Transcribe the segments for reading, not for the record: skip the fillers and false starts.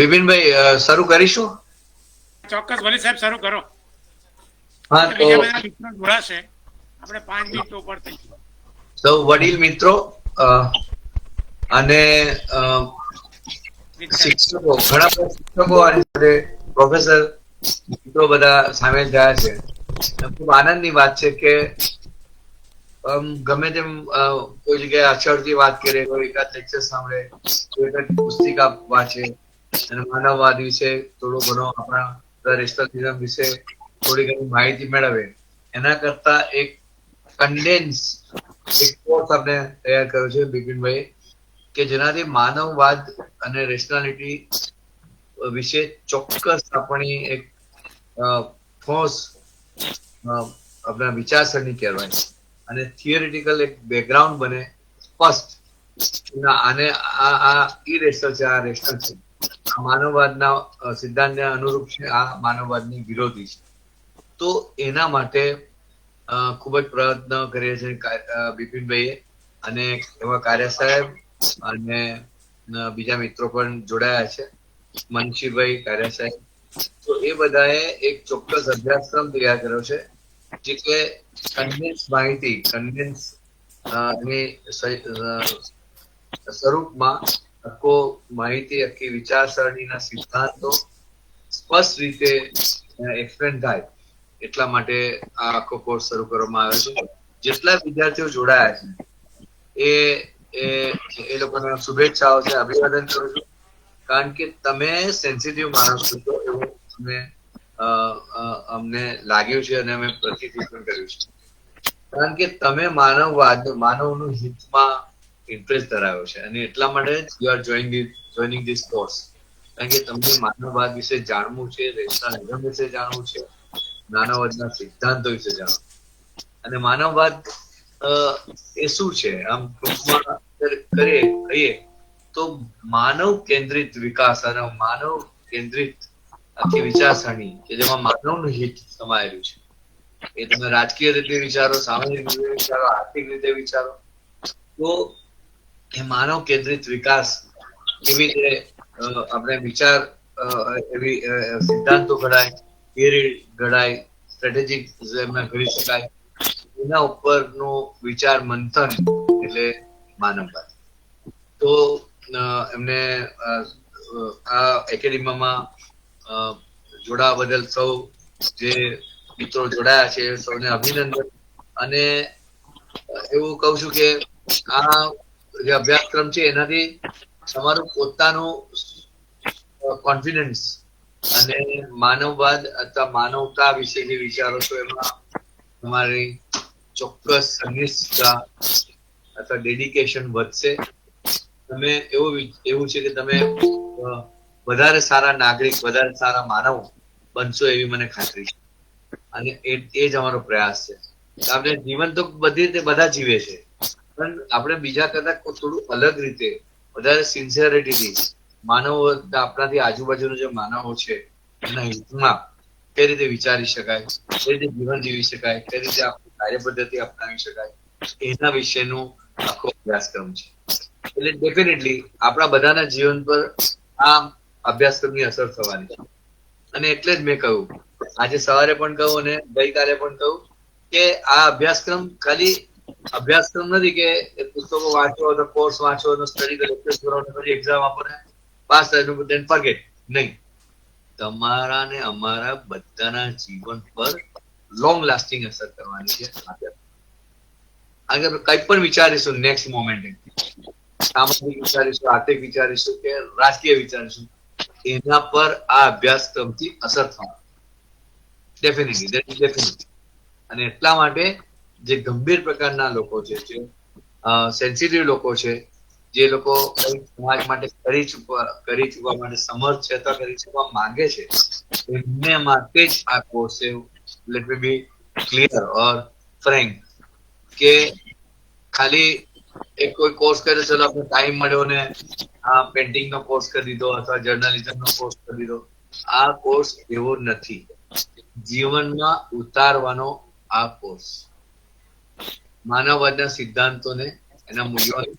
બિપિનભાઈ શરૂ કરીશું? ચોક્કસ વલી સાહેબ શરૂ કરો. હા, તો બીજા બધા મિત્રો જોડાશે. આપણે 5 મિનિટ ઉપર થઈ સૌ વડીલ મિત્રો અને શિક્ષકો, ઘણા બધા શિક્ષકો અને પ્રોફેસર મિત્રો બધા સામેલ થયા છે. ખૂબ આનંદની વાત છે કે ગમે તેમ કોઈ જગ્યાએ અક્ષરથી વાત કરે, કોઈ એકાદ લેક્ચર સાંભળે, કોઈ એકાદ પુસ્તિકા વાંચે અને માનવવાદ વિશે થોડો ઘણો આપણા રેશનલિઝમ વિશે થોડી ઘણી માહિતી મેળવે, એના કરતા એક કન્ડેન્સ એક કોર્સ આપણે તૈયાર કર્યો છે બિપિનભાઈ, કે જેનાથી માનવવાદ અને રેશનાલિટી વિશે ચોક્કસ આપણી એક ઠોસ આપણા વિચારસરણી કહેવાય અને થિયરિટિકલ એક બેકગ્રાઉન્ડ બને સ્પષ્ટ. આને આ ઇરેશનલ છે, આ રેશનલ છે, આ માનવવાદના સિદ્ધાંતને અનુરૂપ છે, આ માનવવાદની વિરોધી છે. તો એના માટે ખૂબ જ પ્રયત્ન કરીએ છીએ બિપિનભાઈએ, અને એવા કાર્ય સાહેબ અને બીજા મિત્રો પણ જોડાયા છે, મનશીભાઈ, કાર્ય સાહેબ. તો એ બધાએ એક ચોક્કસ અભ્યાસક્રમ તૈયાર કર્યો છે, જે કે કન્ડેન્સ માહિતી, કન્ડેન્સ સ્વરૂપમાં આખો માહિતી, આખી વિચારસરણીના સિદ્ધાંતો સ્પષ્ટ રીતે એક્સપ્લેન થાય એટલા માટે આ આખો કોર્સ શરૂ કરવામાં આવ્યો છે. જેટલા વિદ્યાર્થીઓ જોડાયા છે એ લોકોને શુભેચ્છાઓ છે, અભિવાદન કરું છું. કારણ કે તમે સેન્સિટિવ માણસ છો એવું અમને લાગ્યું છે અને અમે પ્રતિનિધિત્વ કર્યું છે. કારણ કે તમે માનવનું હિતમાં ઇન્ટરેસ્ટ ધરાવ્યો છે અને એટલા માટે you are joining this course. કારણ કે તમને માનવવાદ વિશે જાણવું છે, રેશનલિઝમ વિશે જાણવું છે, માનવવાદના સિદ્ધાંતો વિશે જાણવું. અને માનવવાદ એ શું છે, આમ ટૂંકમાં કહીએ તો માનવ કેન્દ્રિત વિકાસ અને માનવ કેન્દ્રિત આખી વિચારસરણી કે જેમાં માનવનું હિત સમાયેલું છે. એ તમે રાજકીય રીતે વિચારો, સામાજિક રીતે વિચારો, આર્થિક રીતે વિચારો, તો એ માનવ કેન્દ્રિત વિકાસ એવી રીતે આપણે વિચાર એવી સિદ્ધાંતો ઘડાય, થિયરી ઘડાય, સ્ટ્રેટેજિક ઘડી શકાય, એના ઉપરનું વિચાર મંથન એટલે માનવવાદ. તો એમને આ એકેડેમીમાં જોડાવા બદલ સૌ જે મિત્રો જોડાયા છે સૌને અભિનંદન. અને એવું કહું છું કે આ જે અભ્યાસક્રમ છે એનાથી તમારું પોતાનું કોન્ફિડન્સ અને માનવવાદ અથવા માનવતા વિશે જે વિચારો છો એમાં તમારી ચોક્કસ નિષ્ઠા અથવા ડેડિકેશન વધશે. તમે એવું છે કે તમે વધારે સારા નાગરિક, વધારે સારા માનવ બનશો એવી મને ખાતરી છે. અને એ જ અમારો પ્રયાસ છે. આપણે જીવન તો બધી રીતે બધા જીવે છે, પણ આપણે બીજા કરતા થોડું અલગ રીતે, વધારે સિન્સિયરિટીથી માનવો, આપણાથી આજુબાજુનો જે માનવો છે એના હિતમાં કઈ રીતે વિચારી શકાય, કઈ રીતે જીવન જીવી શકાય, કઈ રીતે આપણી કાર્ય પદ્ધતિ અપનાવી શકાય, એના વિશેનું આખો અભ્યાસક્રમ છે. એટલે ડેફિનેટલી આપણા બધાના જીવન પર આ અભ્યાસક્રમની અસર થવાની છે. અને એટલે જ મેં કહ્યું, આજે સવારે પણ કહું અને ગઈકાલે પણ કહું કે આ અભ્યાસક્રમ ખાલી અભ્યાસક્રમ નથી કે પુસ્તકો વાંચો, કોર્સ વાંચો, સ્ટડી કરો, પછી એક્ઝામ આપો ને પાસ થયું દેન ફોરગેટ. નહીં, તમારા ને અમારા બધાના જીવન પર લોંગ લાસ્ટિંગ અસર કરવાની છે. આગળ કંઈ પણ વિચારીશું, નેક્સ્ટ મોમેન્ટ સામાજિક વિચારીશું, આર્થિક વિચારીશું કે રાજકીય વિચારીશું, એના પર આ અભ્યાસક્રમથી અસર થવાની ડેફિનેટલી. અને એટલા માટે જે ગંભીર પ્રકારના લોકો છે, જે સેન્સિટિવ લોકો છે, જે લોકો સમાજ માટે કરી ચૂકવા માટે સમર્થ છે અથવા કરી ચૂકવા માંગે છે, એમને માટે જ આ કોર્સ છે. લેટ મી બી ક્લિયર ઓર ફ્રેન્ક કે ખાલી એક કોઈ કોર્સ કર્યો, ચલો આપણે ટાઈમ મળ્યો ને આ પેન્ટિંગ નો કોર્સ કરી દીધો અથવા જર્નલિઝમ નો કોર્સ કરી દીધો. આ કોર્સ એવો નથી. જીવનમાં ઉતારવાનો આ કોર્સ, માનવવાદના સિદ્ધાંતોને, એના મૂલ્યોને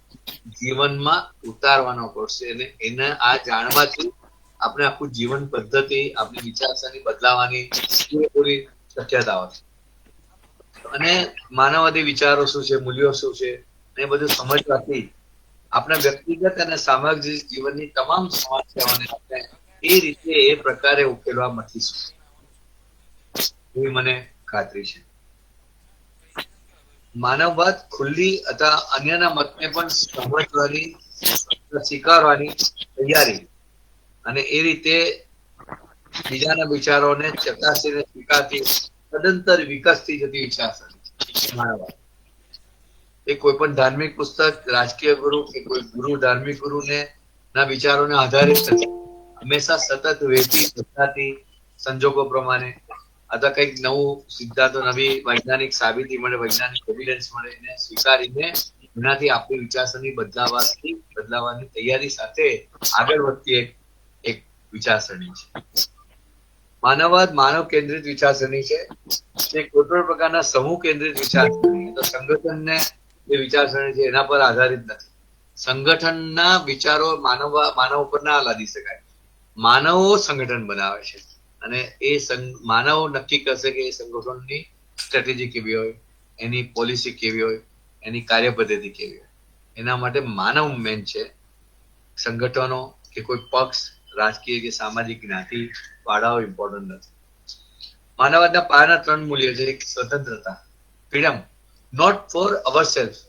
જીવનમાં ઉતારવાનો કોર્સ છે. અને એને આ જાણવાથી આપણે આખું જીવન પદ્ધતિ, આપણી વિચારસરણી બદલાવાની પૂરેપૂરી શક્યતાઓ છે. અને માનવવાદી વિચારો શું છે, મૂલ્યો શું છે, એ બધું સમજવાથી આપણા વ્યક્તિગત અને સામાજિક જીવનની તમામ સમસ્યાઓને આપણે એ રીતે એ પ્રકારે ઉકેલવા મથીશું એવી મને ખાતરી છે. માનવવાદ ખુલ્લી અથવા અન્યના મતને પણ સમજવાની, સ્વીકારવાની તૈયારી અને એ રીતે બીજાના વિચારોને ચકાસીને સ્વીકારતી સદંતર વિકસતી જતી વિચારસરણી માનવવાદ. એ કોઈ પણ ધાર્મિક પુસ્તક, રાજકીય ગુરુ કે કોઈ ગુરુ ધાર્મિક ગુરુને ના વિચારોને આધારિત નથી. હંમેશા સતત વેચી બદલાતી સંજોગો પ્રમાણે અથવા કંઈક નવું સિદ્ધાંતો, નવી વૈજ્ઞાનિક સાબિતી મળે, વૈજ્ઞાનિક એવિડન્સ મળે એને સ્વીકારીને એનાથી આપણી વિચારસરણી બદલાવાની તૈયારી સાથે આગળ વધતી એક વિચારસરણી છે. માનવવાદ માનવ કેન્દ્રિત વિચારસરણી છે. તે કોઈ પણ પ્રકારના સમૂહ કેન્દ્રિત વિચારસરણી તો સંગઠનને જે વિચારસરણી છે એના પર આધારિત નથી. સંગઠનના વિચારો માનવ ઉપર ના લાદી શકાય. માનવો સંગઠન બનાવે છે અને એ માનવો નક્કી કરશે કે એ સંગઠનની સ્ટ્રેટેજી કેવી હોય, એની પોલિસી કેવી હોય, એની કાર્ય પદ્ધતિ કેવી હોય. એના માટે માનવ મેન છે. સંગઠનો કે કોઈ પક્ષ, રાજકીય કે સામાજિક જ્ઞાતિ વાળાઓ ઇમ્પોર્ટન્ટ નથી. માનવવાદના પાયાના 3 મૂલ્યો છે. એક સ્વતંત્રતા, freedom, not for our self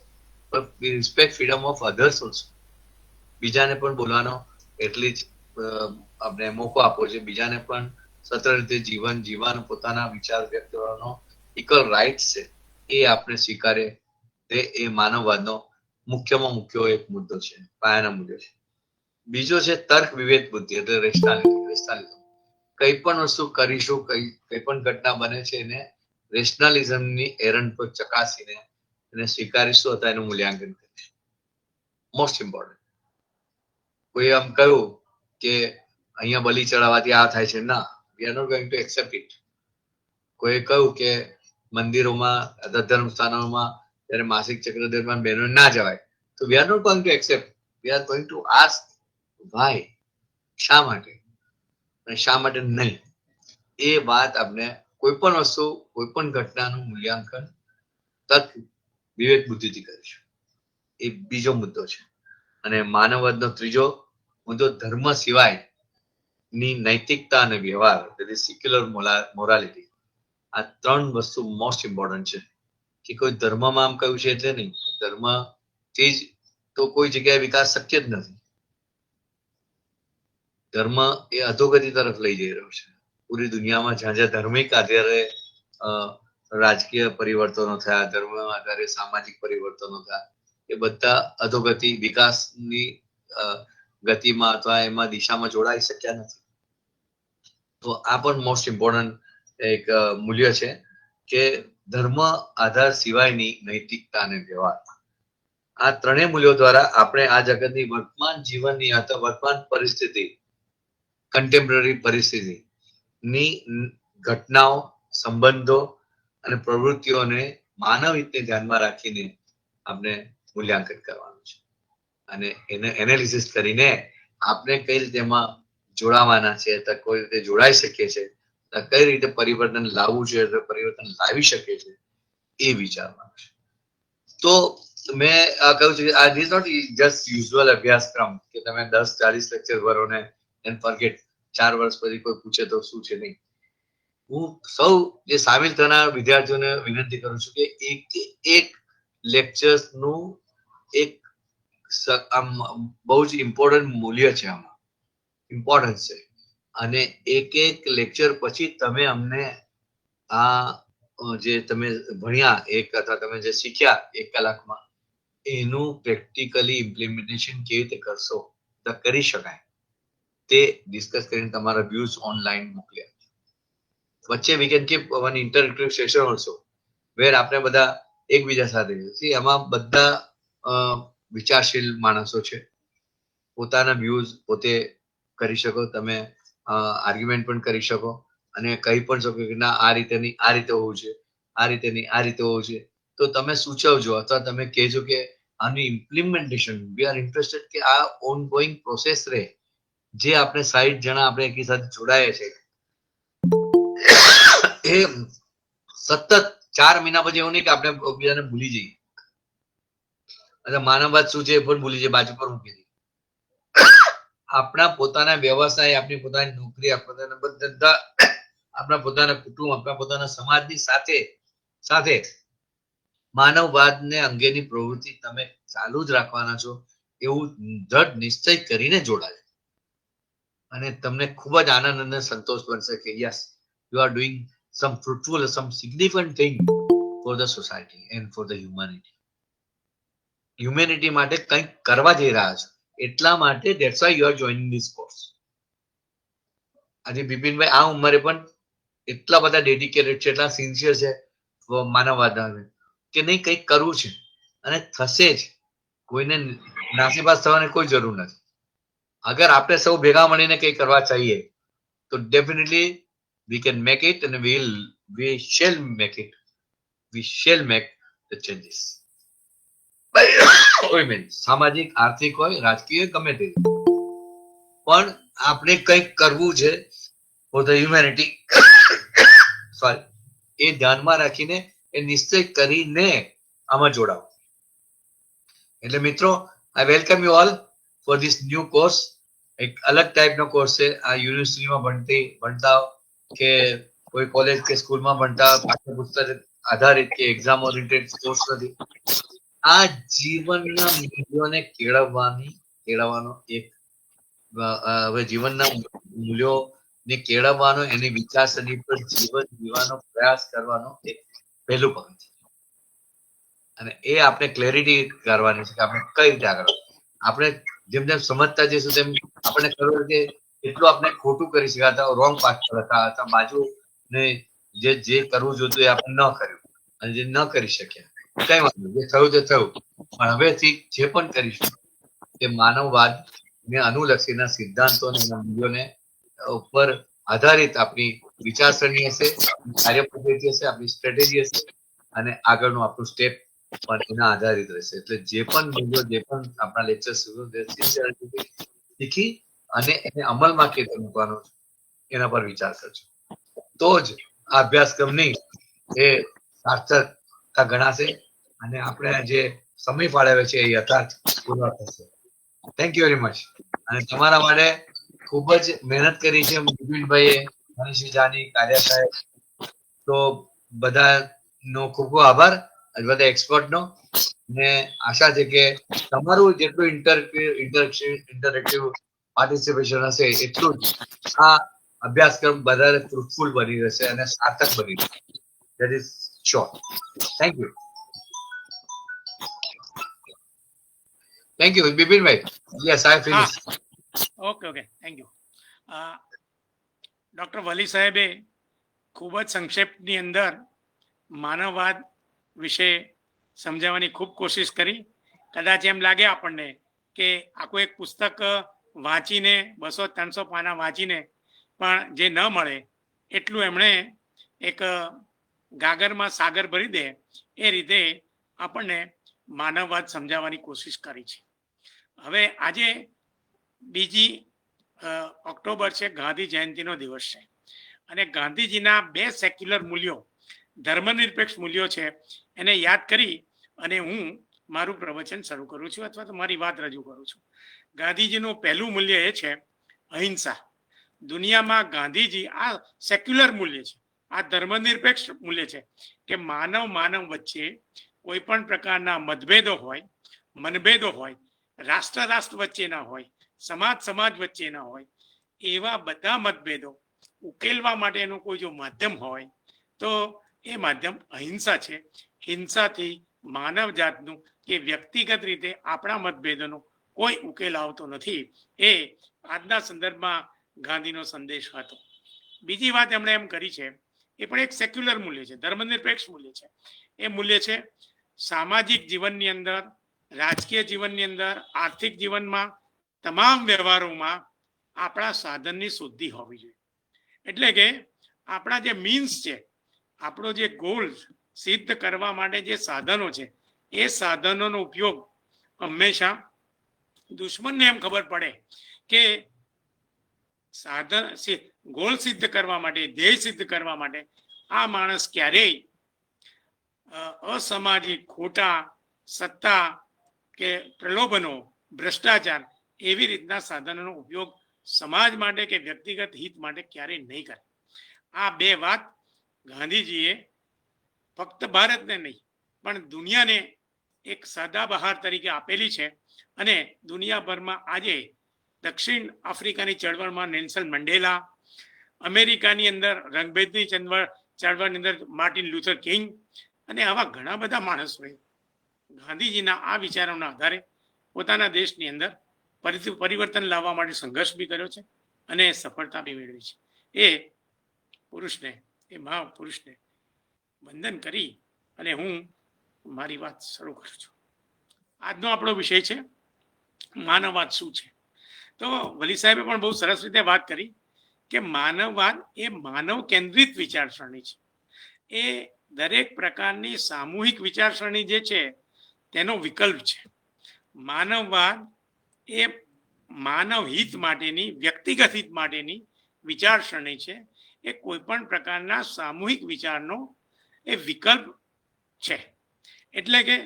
but we respect freedom of others also. બીજાને પણ બોલવાનો એટલી જ આપણે મોકો આપવો છે. બીજાને પણ સ્વતંત્ર રીતે જીવન જીવવાનો, પોતાના વિચાર વ્યક્ત કરવાનો ઇક્વલ રાઇટ્સ છે. એ આપણે સ્વીકારે તે એ માનવવાદનો મુખ્યમાં મુખ્ય એક મુદ્દો છે, પાયાના મુદ્દો છે. બીજો છે તર્ક વિવેક બુદ્ધિ એટલે રેશનાલિઝમ. કઈ પણ વસ્તુ કરીશું, કઈ પણ ઘટના બને છે એને રેશનાલિઝમની એરંડ પર ચકાસીને એને સ્વીકારીશું અથવા એનું મૂલ્યાંકન કરીશું. Most important. કોઈ આમ કહ્યું કે અહીંયા બલિ ચડાવવાથી આ થાય છે, ના, we are not going to accept it. કોઈ કહ્યું કે મંદિરોમાં અથવા ધર્મ સ્થાનોમાં ત્યારે માસિક ચક્ર દરમિયાન બહેનો ના જવાય, તો we are not going to accept. We are going to ask why, શા માટે અને શા માટે નહીં. એ વાત આપણે કોઈ પણ વસ્તુ, કોઈ પણ ઘટનાનું મૂલ્યાંકન તર્ક વિવેક બુદ્ધિથી કરીશું. એ બીજો મુદ્દો છે. અને માનવવાદનો ત્રીજો મુદ્દો ધર્મ સિવાય ની નૈતિકતા અને વ્યવહાર એટલે સિક્યુલર મોરાલિટી. આ 3 વસ્તુ મોસ્ટ ઇમ્પોર્ટન્ટ છે. કે કોઈ ધર્મમાં આમ કહ્યું છે એટલે નહીં, ધર્મથી જ તો કોઈ જગ્યાએ વિકાસ શક્ય જ નથી. ધર્મ એ અધોગતિ તરફ લઈ જઈ રહ્યો છે. પૂરી દુનિયામાં જ્યાં જ્યાં ધાર્મિક આધારે રાજકીય પરિવર્તનો થયા, ધર્મ આધારે સામાજિક પરિવર્તનો થયા, એ બધા અધોગતિ વિકાસની ગતિમાં અથવા એમાં દિશામાં જોડાઈ શક્યા નથી. તો આ પણ મોસ્ટ ઇમ્પોર્ટન્ટ એક મૂલ્ય છે કે ધર્મ આધાર સિવાયની નૈતિકતા અને વ્યવહાર. આ 3 મૂલ્યો દ્વારા આપણે આ જગતની વર્તમાન જીવનની અથવા વર્તમાન પરિસ્થિતિ, કન્ટેમ્પરરી પરિસ્થિતિની ઘટનાઓ, સંબંધો અને પ્રવૃત્તિઓને માનવ હિતને ધ્યાનમાં રાખીને આપણે મૂલ્યાંકન કરવાનું છે. અને એને એનાલિસિસ કરીને આપણે કઈ રીતે એમાં જોડાવાના છે, અથવા કોઈ રીતે જોડાઈ શકીએ છીએ, કઈ રીતે પરિવર્તન લાવવું છે, પરિવર્તન લાવી શકે છે, એ વિચારવાનું છે. તો મેં કહ્યું છે કે આ ધીસ નોટ જસ્ટ યુઝ્યુઅલ અભ્યાસક્રમ કે તમે 10-40 લેક્ચર ભરો ને એન્ડ ફોરગેટ. 4 વર્ષ પછી કોઈ પૂછે તો શું છે નહીં. હું સૌ જે સામેલ થનાર વિદ્યાર્થીઓને વિનંતી કરું છું કે એક લેક્ચર્સ નું એક બહુ જ ઇમ્પોર્ટન્ટ મૂલ્ય છે, આમાં ઇમ્પોર્ટન્સ છે. અને એક લેક્ચર પછી તમે અમને આ જે તમે ભણ્યા અથવા તમે જે શીખ્યા 1 કલાકમાં, એનું પ્રેક્ટિકલી ઇમ્પ્લિમેન્ટેશન કેવી રીતે કરશો, કરી શકાય તે ડિસ્કસ કરીને તમારા વ્યૂઝ ઓનલાઈન મોકલ્યા. વચ્ચે we can keep one interactive session also where આપણે બધા એકબીજા સાથે, એમાં બધા વિચારશીલ માણસો છે. પોતાના વ્યૂઝ પોતે કરી શકો, તમે આર્ગ્યુમેન્ટ પણ કરી શકો અને કહી પણ શકો કે ના, આ રીતે નહીં, આ રીતે હોવું છે, આ રીતે નહીં, આ રીતે હોવું છે. તો તમે સૂચવજો અથવા તમે કહેજો કે આની ઇમ્પ્લિમેન્ટેશન વી આર ઇન્ટરેસ્ટેડ કે આ ઓન ગોઈંગ પ્રોસેસ રહે. જે આપણે 60 જણા આપણે એકી સાથે જોડાયા છે એ સતત 4 મહિના પછી એવું નહીં કે આપણે એકબીજાને ભૂલી જઈએ અને માનવવાદ શું છે એ પણ ભૂલી જઈએ, બાજુ પર મૂકી દઈએ. આપણા પોતાના વ્યવસાય, આપણી પોતાની નોકરી, આપણા પોતાના ધંધા, આપણા પોતાના કુટુંબ, આપણા પોતાના સમાજની સાથે સાથે માનવવાદને અંગેની પ્રવૃત્તિ તમે ચાલુ જ રાખવાના છો એવું દ્રઢ નિશ્ચય કરીને જોડાય અને તમને ખૂબ જ આનંદ અને સંતોષ બનશે કે yes you are doing some fruitful, some significant thing for the society and for the humanity માટે કંઈક કરવા જઈ રહ્યા છો. એટલા માટે that's why you are joining this course. આજે બિપિનભાઈ આ ઉંમરે પણ એટલા બધા ડેડિકેટેડ છે, એટલા સિન્સિયર છે માનવવાદના કે નહીં કંઈક કરવું છે અને થશે જ. કોઈને નાસીપાસ થવાની કોઈ જરૂર નથી. અગર આપણે સૌ ભેગા મળીને કંઈ કરવા ચાહીએ તો definitely we can make it અને we shall make it. We shall make the changes. સામાજિક, આર્થિક હોય, રાજકીય, ગમે તે, પણ આપણે કંઈક કરવું છે ફોર ધ હ્યુમેનિટી, સોરી, એ ધ્યાનમાં રાખીને એ નિશ્ચય કરીને આમાં જોડાવો. એટલે મિત્રો, આઈ welcome you all for this new course. એક અલગ ટાઈપનો કોર્સ છે. આ યુનિવર્સિટીમાં ભણતા કે કોઈ કોલેજ કે સ્કૂલમાં ભણતા પાઠ્યપુસ્તક આધારિત કે એક્ઝામ ઓરિએન્ટેડ કોર્સ નથી. આ જીવનના મૂલ્યોને કેળવવાનો એક હવે જીવનના મૂલ્યોને કેળવવાનો, એની વિચારસરણી પર જીવન જીવવાનો પ્રયાસ કરવાનો એક પહેલું પગલું છે. અને એ આપણે ક્લેરિટી કરવાની છે કે આપણે કઈ રીતે આગળ. આપણે જેમ જેમ સમજતા જઈશું તેમ આપણને ખબર કે એટલું આપણે ખોટું કરી શક્યા હતા, રોંગ પાથ પર હતા, બાજુ ને જે કરવું જોઈતું એ આપણે ન કર્યું અને જે ન કરી શક્યા કઈ વાંધો, જે થયું તે થયું. પણ હવેથી જે પણ કરીશું તે માનવવાદ ને અનુલક્ષીના સિદ્ધાંતો અને મૂલ્યોને ઉપર આધારિત આપણી વિચારસરણી હશે, કાર્ય પદ્ધતિ હશે, આપણી સ્ટ્રેટેજી હશે અને આગળનું આપણું સ્ટેપ પણ એના આધારિત રહેશે. એટલે જે પણ મૂલ્યો, જે પણ આપણા લેક્ચર શીખી અને એને અમલમાં કેવી રીતે મૂકવાનો એના પર વિચાર કરજો. તો જ આ અભ્યાસક્રમની એ સાર્થકતા ગણાશે અને આપણે જે સમય ફાળવ્યો છે એ યથાર્થ પૂર્ણ થશે. Thank you very much. અને તમારા માટે ખૂબ જ મહેનત કરી છે બિપિનભાઈએ, મનીષજી જાની, કારિયા સાહેબ, તો બધાનો ખૂબ ખૂબ આભાર, બધા એક્સપર્ટનો. ને આશા છે કે તમારું જેટલું ઇન્ટરેક્ટિવ પાર્ટિસિપેશન હશે એટલું જ આ અભ્યાસક્રમ વધારે ફ્રુટફુલ બની રહેશે અને સાર્થક બની રહેશે. That is sure. Thank you. Thank you બિપિનભાઈ. Yes, I finish. Okay, thank you. Doctor Wali સાહેબે ખૂબ જ સંક્ષેપની અંદર માનવવાદ વિશે સમજાવવાની ખૂબ કોશિશ કરી. કદાચ એમ લાગે આપણને કે આખું એક પુસ્તક વાંચીને 200-300 પાના વાંચીને પણ જે ન મળે એટલું એમણે એક ગાગરમાં સાગર ભરી દે એ રીતે આપણને માનવવાદ સમજાવવાની કોશિશ કરી છે. હવે આજે 2 ઓક્ટોબર છે, ગાંધી જયંતિનો દિવસ છે અને ગાંધીજીના 2 સેક્યુલર મૂલ્યો, ધર્મનિરપેક્ષ મૂલ્યો છે, એને યાદ કરી અને હું મારું પ્રવચન શરૂ કરું છું અથવા તો મારી વાત રજૂ કરું છું. ગાંધીજીનું પહેલું મૂલ્ય એ છે અહિંસા. દુનિયામાં ગાંધીજી આ સેક્યુલર મૂલ્ય છે, આ ધર્મનિરપેક્ષ મૂલ્ય છે કે માનવ વચ્ચે કોઈ પણ પ્રકારના મતભેદો હોય, મનભેદો હોય, રાષ્ટ્ર વચ્ચેના હોય, સમાજ વચ્ચેના હોય, એવા બધા મતભેદો ઉકેલવા માટેનું કોઈ જો માધ્યમ હોય તો એ માધ્યમ અહિંસા છે. હિંસાથી માનવ જાતનું કે વ્યક્તિગત રીતે આપણા મતભેદોનો કોઈ ઉકેલ આવતો નથી. એ આજના સંદર્ભમાં ગાંધીનો સંદેશ હતો. બીજી વાત એમણે એમ કરી છે, એ પણ એક સેક્યુલર મૂલ્ય છે, ધર્મનિરપેક્ષ મૂલ્ય છે. એ મૂલ્ય છે સામાજિક જીવનની અંદર, રાજકીય જીવનની અંદર, આર્થિક જીવનમાં, તમામ વ્યવહારોમાં આપણા સાધનની શુદ્ધિ હોવી જોઈએ. એટલે કે આપણા જે મીન્સ છે, આપણો જે ગોલ સિદ્ધ કરવા માટે જે સાધનો છે, એ સાધનોનો ઉપયોગ હંમેશા દુશ્મનને એમ ખબર પડે કે સાધન ગોલ સિદ્ધ કરવા માટે, ધ્યેય સિદ્ધ કરવા માટે આ માણસ ક્યારેય અસામાજિક, ખોટા, સત્તા કે પ્રલોભનો, ભ્રષ્ટાચાર એવી રીતના સાધનોનો ઉપયોગ સમાજ માટે કે વ્યક્તિગત હિત માટે ક્યારેય નહીં કરે. આ બે વાત ગાંધીજીએ ફક્ત ભારતને નહીં પણ દુનિયાને એક સદાબહાર તરીકે આપેલી છે. અને દુનિયાભરમાં આજે દક્ષિણ આફ્રિકાની ચળવળમાં નેલ્સન મંડેલા, અમેરિકાની અંદર રંગભેદની ચળવળની અંદર માર્ટિન લ્યુથર કિંગ અને આવા ઘણા બધા માણસોએ ગાંધીજીના આ વિચારોના આધારે પોતાના દેશની અંદર પરિવર્તન લાવવા માટે સંઘર્ષ બી કર્યો છે અને સફળતા બી મેળવી છે. એ પુરુષને, એ મહાપુરુષને વંદન કરી અને હું મારી વાત શરૂ કરું છું. આજનો આપણો વિષય છે માનવવાદ શું છે. તો વલી સાહેબે પણ બહુ સરસ રીતે વાત કરી કે માનવવાદ એ માનવ કેન્દ્રિત વિચારસરણી છે. એ દરેક પ્રકારની સામૂહિક વિચારસરણી જે છે તેનો વિકલ્પ છે. માનવવાદ એ માનવ હિત માટેની, વ્યક્તિગત હિત માટેની વિચારસરણી છે. એ કોઈ પણ પ્રકારના સામૂહિક વિચારનો એ વિકલ્પ છે. એટલે કે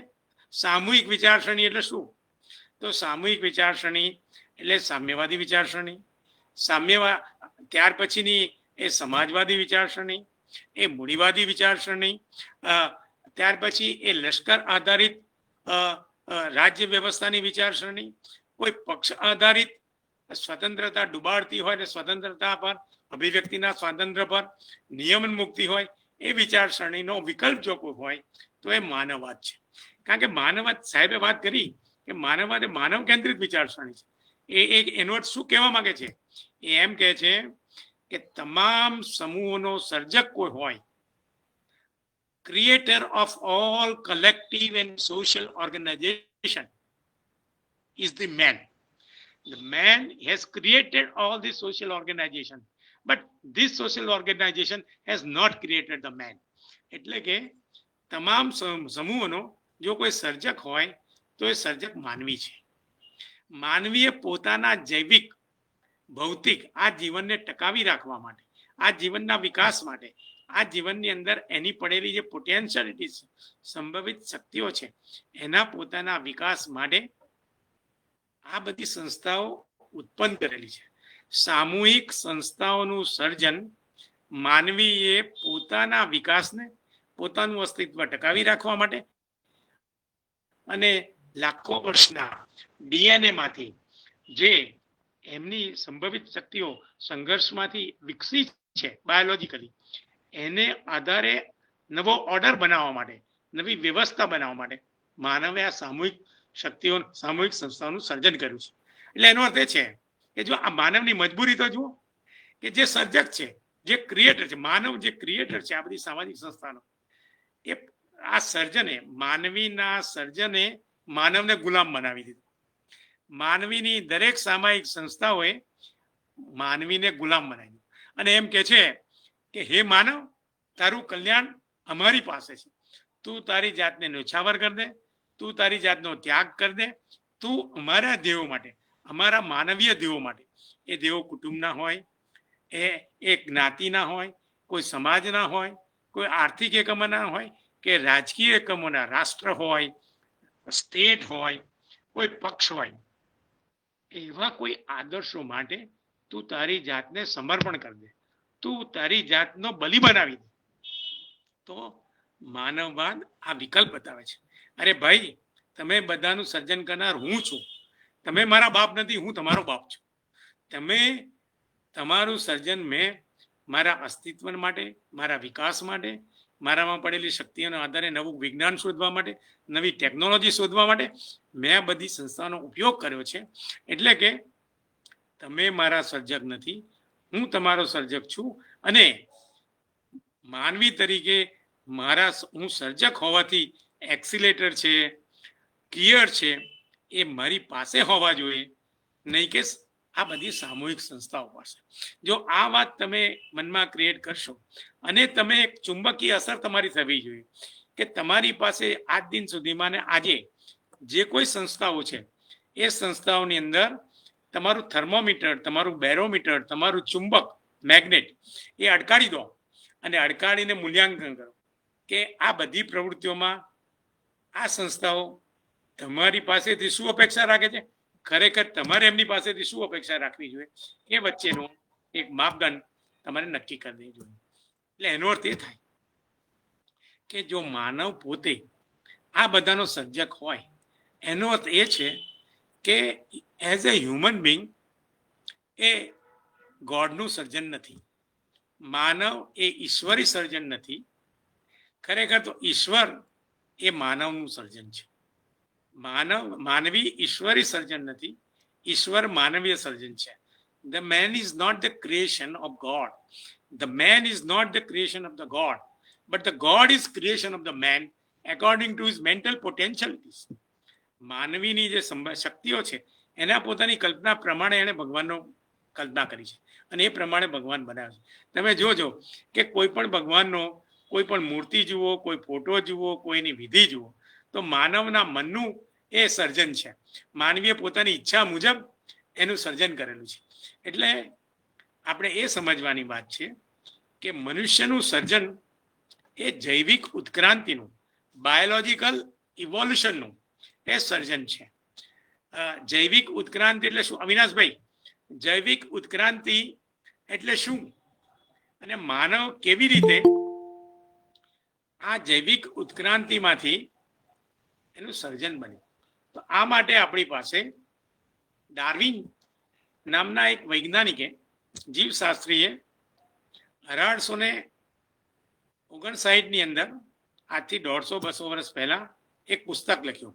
સામૂહિક વિચારસરણી એટલે શું? તો સામૂહિક વિચારસરણી એટલે સામ્યવાદી વિચારસરણી, ત્યાર પછીની એ સમાજવાદી વિચારસરણી, એ મૂડીવાદી વિચારસરણી, ત્યાર પછી એ લશ્કર આધારિત રાજ્ય વ્યવસ્થાની વિચારસરણી, કોઈ પક્ષ આધારિત સ્વતંત્રતા ડુબાડતી હોય ને સ્વતંત્રતા પર, અભિવ્યક્તિના સ્વાતંત્ર્ય પર નિયમન મુક્તિ હોય એ વિચારસરણીનો વિકલ્પ જો કોઈ હોય તો એ માનવવાદ છે. કારણ કે માનવવાદ, સાહેબે વાત કરી કે માનવવાદ એ માનવ કેન્દ્રિત વિચારસરણી છે. એનો અર્થ શું કહેવા માંગે છે? એ એમ કહે છે કે તમામ સમૂહોનો સર્જક કોઈ હોય, creator of all collective and social organization is the man. The man has created all the social organization, but this social organization has not created the man. એટલે કે તમામ સમૂહોનો જો કોઈ સર્જક હોય તો એ સર્જક માનવી છે. માનવીએ પોતાના જૈવિક, ભૌતિક આ જીવનને ટકાવી રાખવા માટે, આ જીવનના વિકાસ માટે, આ જીવનની અંદર એની પડેલી જે પોટેન્શિયાલિટી છે, સંભવિત શક્તિઓ છે, એના પોતાના વિકાસ માટે આ બધી સંસ્થાઓ ઉત્પન્ન કરેલી છે. સામૂહિક સંસ્થાઓનું સર્જન માનવીએ પોતાના વિકાસને, પોતાનું અસ્તિત્વ ટકાવી રાખવા માટે અને લાખો વર્ષના ડીએનએ માંથી જે એમની સંભવિત શક્તિઓ સંઘર્ષમાંથી વિકસી છે બાયોલોજીકલી, એને આધારે નવો ઓર્ડર બનાવવા માટે, નવી વ્યવસ્થા બનાવવા માટે માનવે આ સામૂહિક શક્તિઓ, સામૂહિક સંસ્થાઓનું સર્જન કર્યું છે. એટલે એનો અર્થ એ છે કે જો આ માનવની મજબૂરી તો જુઓ કે જે સર્જક છે, જે ક્રિએટર છે, માનવ જે ક્રિએટર છે આ બધી સામાજિક સંસ્થાનો, એ આ સર્જને, માનવીના સર્જને માનવને ગુલામ બનાવી દીધો. માનવીની દરેક સામાયિક સંસ્થાઓએ માનવીને ગુલામ બનાવી દીધો અને એમ કે છે કે હે માનવ, તારું કલ્યાણ અમારી પાસે છે. તું તારી જાતને ન્યોછાવર કરી દે, તું તારી જાતનો ત્યાગ કરી દે, તું અમારા ધ્યેયો માટે, અમારા માનવીય ધ્યેયો માટે, એ ધ્યેયો કુટુંબના હોય, એ જ્ઞાતિના હોય, કોઈ સમાજના હોય, કોઈ આર્થિક એકમોના હોય કે રાજકીય એકમોના, રાષ્ટ્ર હોય, સ્ટેટ હોય, કોઈ પક્ષ હોય, એવા કોઈ આદર્શો માટે તું તારી જાતને સમર્પણ કરી દે, તું તારી જાતનો બલિ બનાવી દે. તો માનવવાદ આ વિકલ્પ બતાવે છે. અરે ભાઈ, તમે બધાનું સર્જન કરનાર હું છું, તમે મારા બાપ નથી, હું તમારો બાપ છું. તમે તમારું સર્જન મેં મારા અસ્તિત્વ માટે, મારા વિકાસ માટે, મારામાં પડેલી શક્તિઓના આધારે નવું વિજ્ઞાન શોધવા માટે, નવી ટેકનોલોજી શોધવા માટે મેં બધી સંસ્થાનો ઉપયોગ કર્યો છે. એટલે કે તમે મારા સર્જક નથી, હું તમારો સર્જક છું. અને માનવી તરીકે હું સર્જક હોવાથી એક્સિલેટર છે, ગિયર છે, એ મારી પાસે હોવા જોઈએ, નહીં કે આ બધી સામૂહિક સંસ્થાઓ પાસે. જો આ વાત તમે મનમાં ક્રિએટ કરશો અને તમે એક ચુંબકીય અસર તમારી થવી જોઈએ કે તમારી પાસે આજ દિન સુધીમાં ને આજે જે કોઈ સંસ્થાઓ છે એ સંસ્થાઓની અંદર તમારું થર્મોમીટર, તમારું બેરોમીટર, તમારું ચુંબક મેગ્નેટ એ અડકાડી દો અને અડકાડીને મૂલ્યાંકન કરો કે આ બધી પ્રવૃત્તિઓમાં આ સંસ્થાઓ તમારી પાસેથી શું અપેક્ષા રાખે છે, ખરેખર તમારે એમની પાસેથી શું અપેક્ષા રાખવી જોઈએ, એ વચ્ચેનો એક માપદંડ તમારે નક્કી કરી દેવું જોઈએ. એટલે એનો અર્થ એ થાય કે જો માનવ પોતે આ બધાનો સર્જક હોય, એનો અર્થ એ છે કે એઝ અ હ્યુમન બિંગ એ ગોડનું સર્જન નથી, માનવ એ ઈશ્વરી સર્જન નથી. ખરેખર તો ઈશ્વર એ માનવનું સર્જન છે. માનવી ઈશ્વરી સર્જન નથી, ઈશ્વર માનવીય સર્જન છે. The man is not the creation of God. The man is not the creation of the God, but the God is creation of the man according to his mental potentialities. માનવીની જે શક્તિઓ છે એના પોતાની કલ્પના પ્રમાણે એણે ભગવાનનો કલ્પના કરી છે અને એ પ્રમાણે ભગવાન બનાવે છે. તમે જોજો કે કોઈ પણ ભગવાનનો કોઈ પણ મૂર્તિ જુઓ, કોઈ ફોટો જુઓ, કોઈની વિધિ જુઓ, તો માનવના મનનું એ સર્જન છે. માનવીએ પોતાની ઈચ્છા મુજબ એનું સર્જન કરેલું છે. એટલે આપણે એ સમજવાની વાત છે કે મનુષ્યનું સર્જન એ જૈવિક ઉત્ક્રાંતિનું, બાયોલોજીકલ ઇવોલ્યુશનનું એ સર્જન છે. જૈવિક ઉત્ક્રાંતિ એટલે શું અવિનાશભાઈ? જૈવિક ઉત્ક્રાંતિ એટલે શું અને માનવ કેવી રીતે આ જૈવિક ઉત્ક્રાંતિમાંથી એનું સર્જન બન્યું? તો આ માટે આપણી પાસે ડાર્વિન નામના એક વૈજ્ઞાનિકે, જીવશાસ્ત્રીએ 1859 અંદર આજથી 150-200 વર્ષ પહેલા એક પુસ્તક લખ્યું.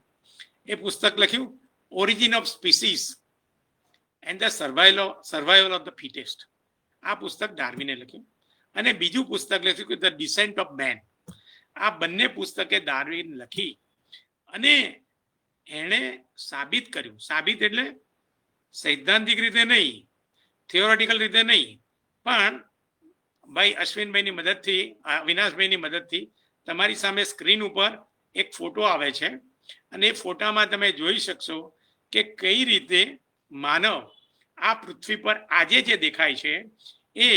એ પુસ્તક લખ્યું origin of species and the survival of the fittest. આ પુસ્તક ડાર્વિને લખ્યું. અને બીજું પુસ્તક લખ્યું કે ધ ડિસેન્ટ ઓફ મેન. આ બંને પુસ્તકે ડાર્વિન લખી અને એણે સાબિત કર્યું. સાબિત એટલે સૈદ્ધાંતિક રીતે નહીં, થિયોરેટિકલ રીતે નહીં, પણ ભાઈ અશ્વિનભાઈની મદદથી, અવિનાશભાઈની મદદથી તમારી સામે સ્ક્રીન ઉપર એક ફોટો આવે છે અને એ ફોટામાં તમે જોઈ શકશો કે કઈ રીતે માનવ આ પૃથ્વી પર આજે જે દેખાય છે એ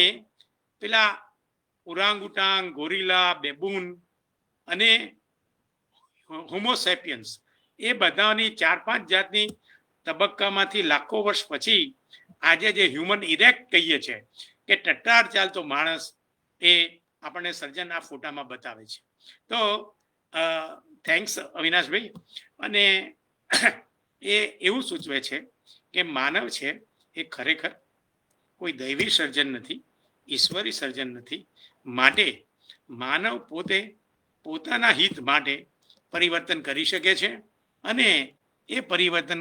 પેલા ઓરાંગુટાંગ, ગોરીલા, બેબૂન અને હોમોસેપિયન્સ એ બધાની 4-5 જાતની તબક્કામાંથી લાખો વર્ષ પછી આજે જે હ્યુમન ઇરેક્ટ કહીએ છીએ કે ટટ્ટાર ચાલતો માણસ, એ આપણને સર્જન આ ફોટામાં બતાવે છે. તો થેન્ક્સ અવિનાશભાઈ. અને એ એવું સૂચવે છે કે માનવ છે એ ખરેખર કોઈ દૈવી સર્જન નથી, ઈશ્વરી સર્જન નથી. માટે માનવ પોતે પોતાના હિત માટે પરિવર્તન કરી શકે છે અને એ પરિવર્તન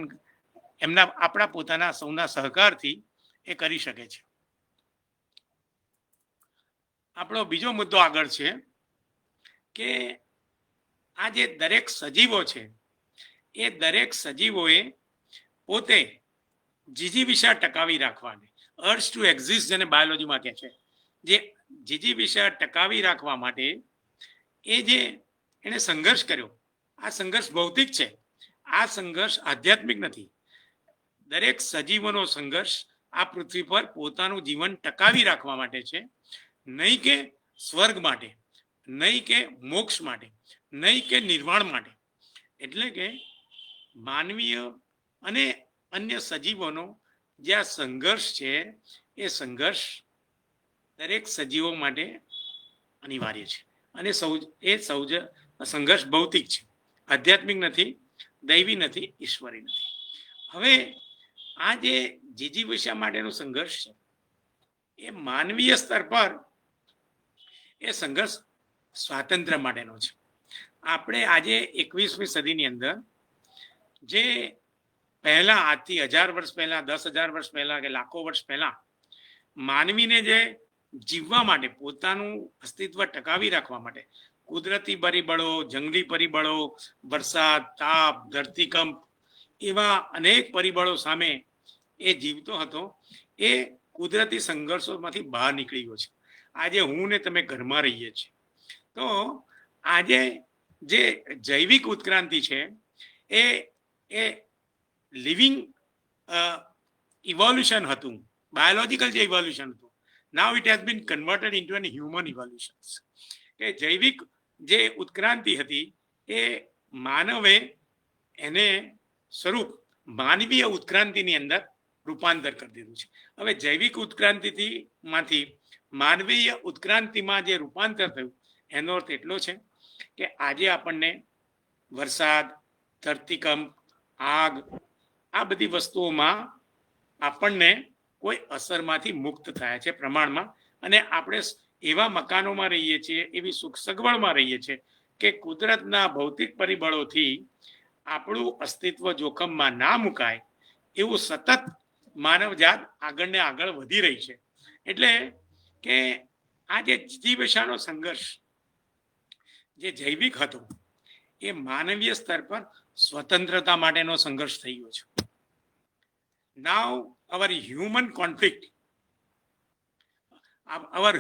આપણા પોતાના સૌના સહકારથી એ કરી શકે છે. આપણો બીજો મુદ્દો આગળ છે કે આ જે દરેક સજીવો છે એ દરેક સજીવોએ પોતે જીજીવિષા ટકાવી રાખવાની, અર્થ ટુ એક્ઝિસ્ટ જેને બાયોલોજીમાં કહે છે, જે જીજીવિષા ટકાવી રાખવા માટે એ જે એણે સંઘર્ષ કર્યો, આ સંઘર્ષ ભૌતિક છે, આ સંઘર્ષ આધ્યાત્મિક નથી. દરેક સજીવોનો સંઘર્ષ આ પૃથ્વી પર પોતાનું જીવન ટકાવી રાખવા માટે છે, નહીં કે સ્વર્ગ માટે, નહીં કે મોક્ષ માટે, નહીં કે નિર્વાણ માટે. એટલે કે માનવીય અને અન્ય સજીવોનો જે આ સંઘર્ષ છે એ સંઘર્ષ દરેક સજીવો માટે અનિવાર્ય છે અને સંઘર્ષ ભૌતિક છે, આધ્યાત્મિક નથી, દૈવી નથી, ઈશ્વરી નથી. હવે આ જે જીજીવિષા માટેનો સંઘર્ષ છે એ માનવીય સ્તર પર એ સંઘર્ષ સ્વાતંત્ર્ય માટેનો છે. આપણે આજે 21મી સદીની અંદર જે પહેલા આજથી 1000 વર્ષ પહેલા, 10,000 વર્ષ પહેલા કે લાખો વર્ષ પહેલા માનવીને જે જીવવા માટે, પોતાનું અસ્તિત્વ ટકાવી રાખવા માટે કુદરતી પરિબળો, જંગલી પરિબળો, વરસાદ, તાપ, ધરતીકંપ એવા અનેક પરિબળો સામે એ જીવતો હતો, એ કુદરતી સંઘર્ષોમાંથી બહાર નીકળી ગયો છે. આજે હું ને તમે ઘરમાં રહીએ છીએ. તો આજે જે જૈવિક ઉત્ક્રાંતિ છે એ લિવિંગ ઇવોલ્યુશન હતું, બાયોલોજીકલ જે ઇવોલ્યુશન હતું, now it has been converted into an human evolution. કે જૈવિક જે ઉત્ક્રાંતિ હતી એ માનવે એને સ્વરૂપ માનવીય ઉત્ક્રાંતિની અંદર રૂપાંતર કરી દીધું છે. હવે જૈવિક ઉત્ક્રાંતિથી માંથી માનવીય ઉત્ક્રાંતિમાં જે રૂપાંતર થયું એનો અર્થ એટલો છે કે આજે આપણને વરસાદ, ધરતીકંપ, આગ, આ બધી વસ્તુઓમાં આપણને કોઈ અસરમાંથી મુક્ત થયા છે પ્રમાણમાં, અને આપણે એવા મકાનોમાં રહીએ છીએ, એવી સુખ સગવડમાં રહીએ છીએ કે કુદરતના ભૌતિક પરિબળોથી આપણું અસ્તિત્વ જોખમમાં ના મુકાય એવું સતત માનવજાત આગળ ને આગળ વધી રહી છે. એટલે કે આ જે જીવશાનો સંઘર્ષ જે જૈવિક હતો એ માનવીય સ્તર પર સ્વતંત્રતા માટેનો સંઘર્ષ થઈ ગયો છે. Now our human conflict, our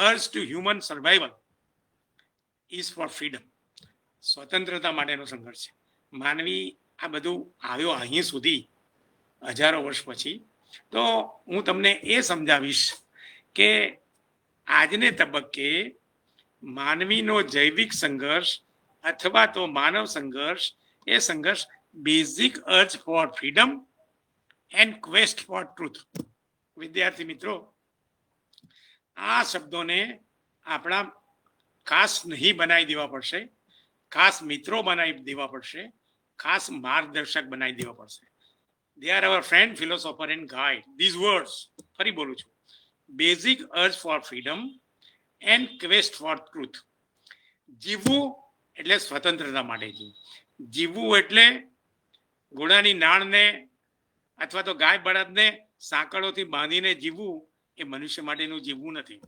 urge to human survival is for freedom. સ્વતંત્રતા માટેનો સંઘર્ષ છે. માનવી આ બધું આવ્યો અહીં સુધી હજારો વર્ષ પછી. તો હું તમને એ સમજાવીશ કે આજને તબક્કે માનવીનો જૈવિક સંઘર્ષ અથવા તો માનવ સંઘર્ષ, એ સંઘર્ષ basic urge for freedom and quest for truth. વિદ્યાર્થી મિત્રો, આ શબ્દોને આપણા ખાસ નહીં બનાવી દેવા પડશે, ખાસ મિત્રો બનાવી દેવા પડશે, ખાસ માર્ગદર્શક બનાવી દેવા પડશે. They are our friend, philosopher and guide. These words, ફરી બોલું છું, basic urge for freedom and quest for truth. જીવવું એટલે સ્વતંત્રતા માટે જીવવું. જીવવું એટલે ઘોડાની નાળને અથવા તો ગાય બળદને સાંકળોથી બાંધીને જીવવું એ મનુષ્ય માટેનું જીવવું નથી.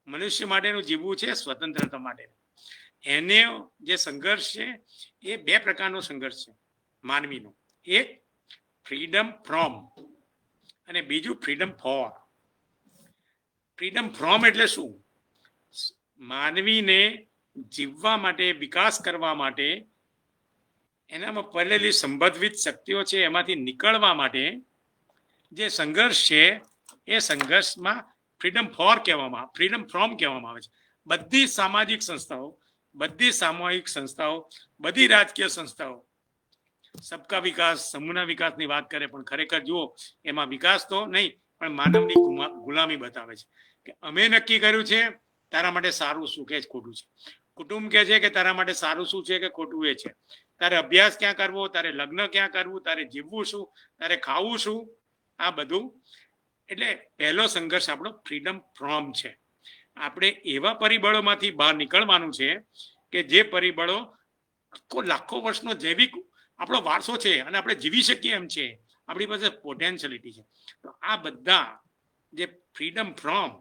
મનુષ્ય માટેનું જીવવું છે સ્વતંત્રતા માટે. એને જે સંઘર્ષ છે એ બે પ્રકારનો સંઘર્ષ છે માનવીનો. એક ફ્રીડમ ફ્રોમ અને બીજું ફ્રીડમ ફોર. ફ્રીડમ ફ્રોમ એટલે શું? માનવીને જીવવા માટે, વિકાસ કરવા માટે, એનામાં પડેલી સંબંધિત શક્તિઓ છે એમાંથી નીકળવા માટે જે સંઘર્ષ છે એ સંઘર્ષમાં ફ્રીડમ ફોર કહેવામાં, ફ્રીડમ ફ્રોમ કહેવામાં આવે છે. બધી સામાજિક સંસ્થાઓ, બધી સામૂહિક સંસ્થાઓ, બધી રાજકીય સંસ્થાઓ સબકા વિકાસ, સમૂહના વિકાસની વાત કરે, પણ ખરેખર જુઓ એમાં વિકાસ તો નહીં પણ માનવની ગુલામી બતાવે છે કે અમે નક્કી કર્યું છે તારા માટે સારું શું કે ખોટું છે. કુટુંબ કહે છે કે તારા માટે સારું શું છે કે ખોટું એ છે. તારે અભ્યાસ ક્યાં કરવો, તારે લગ્ન ક્યાં કરવું, તારે જીવવું શું, તારે ખાવું શું, આ બધું. એટલે પહેલો સંઘર્ષ આપણો ફ્રીડમ ફ્રોમ છે. આપણે એવા પરિબળોમાંથી બહાર નીકળવાનું છે કે જે પરિબળો લાખો વર્ષનો જૈવિક આપણો વારસો છે અને આપણે જીવી શકીએ એમ છે, આપણી પાસે પોટેન્શિયલિટી છે. તો આ બધા જે ફ્રીડમ ફ્રોમ,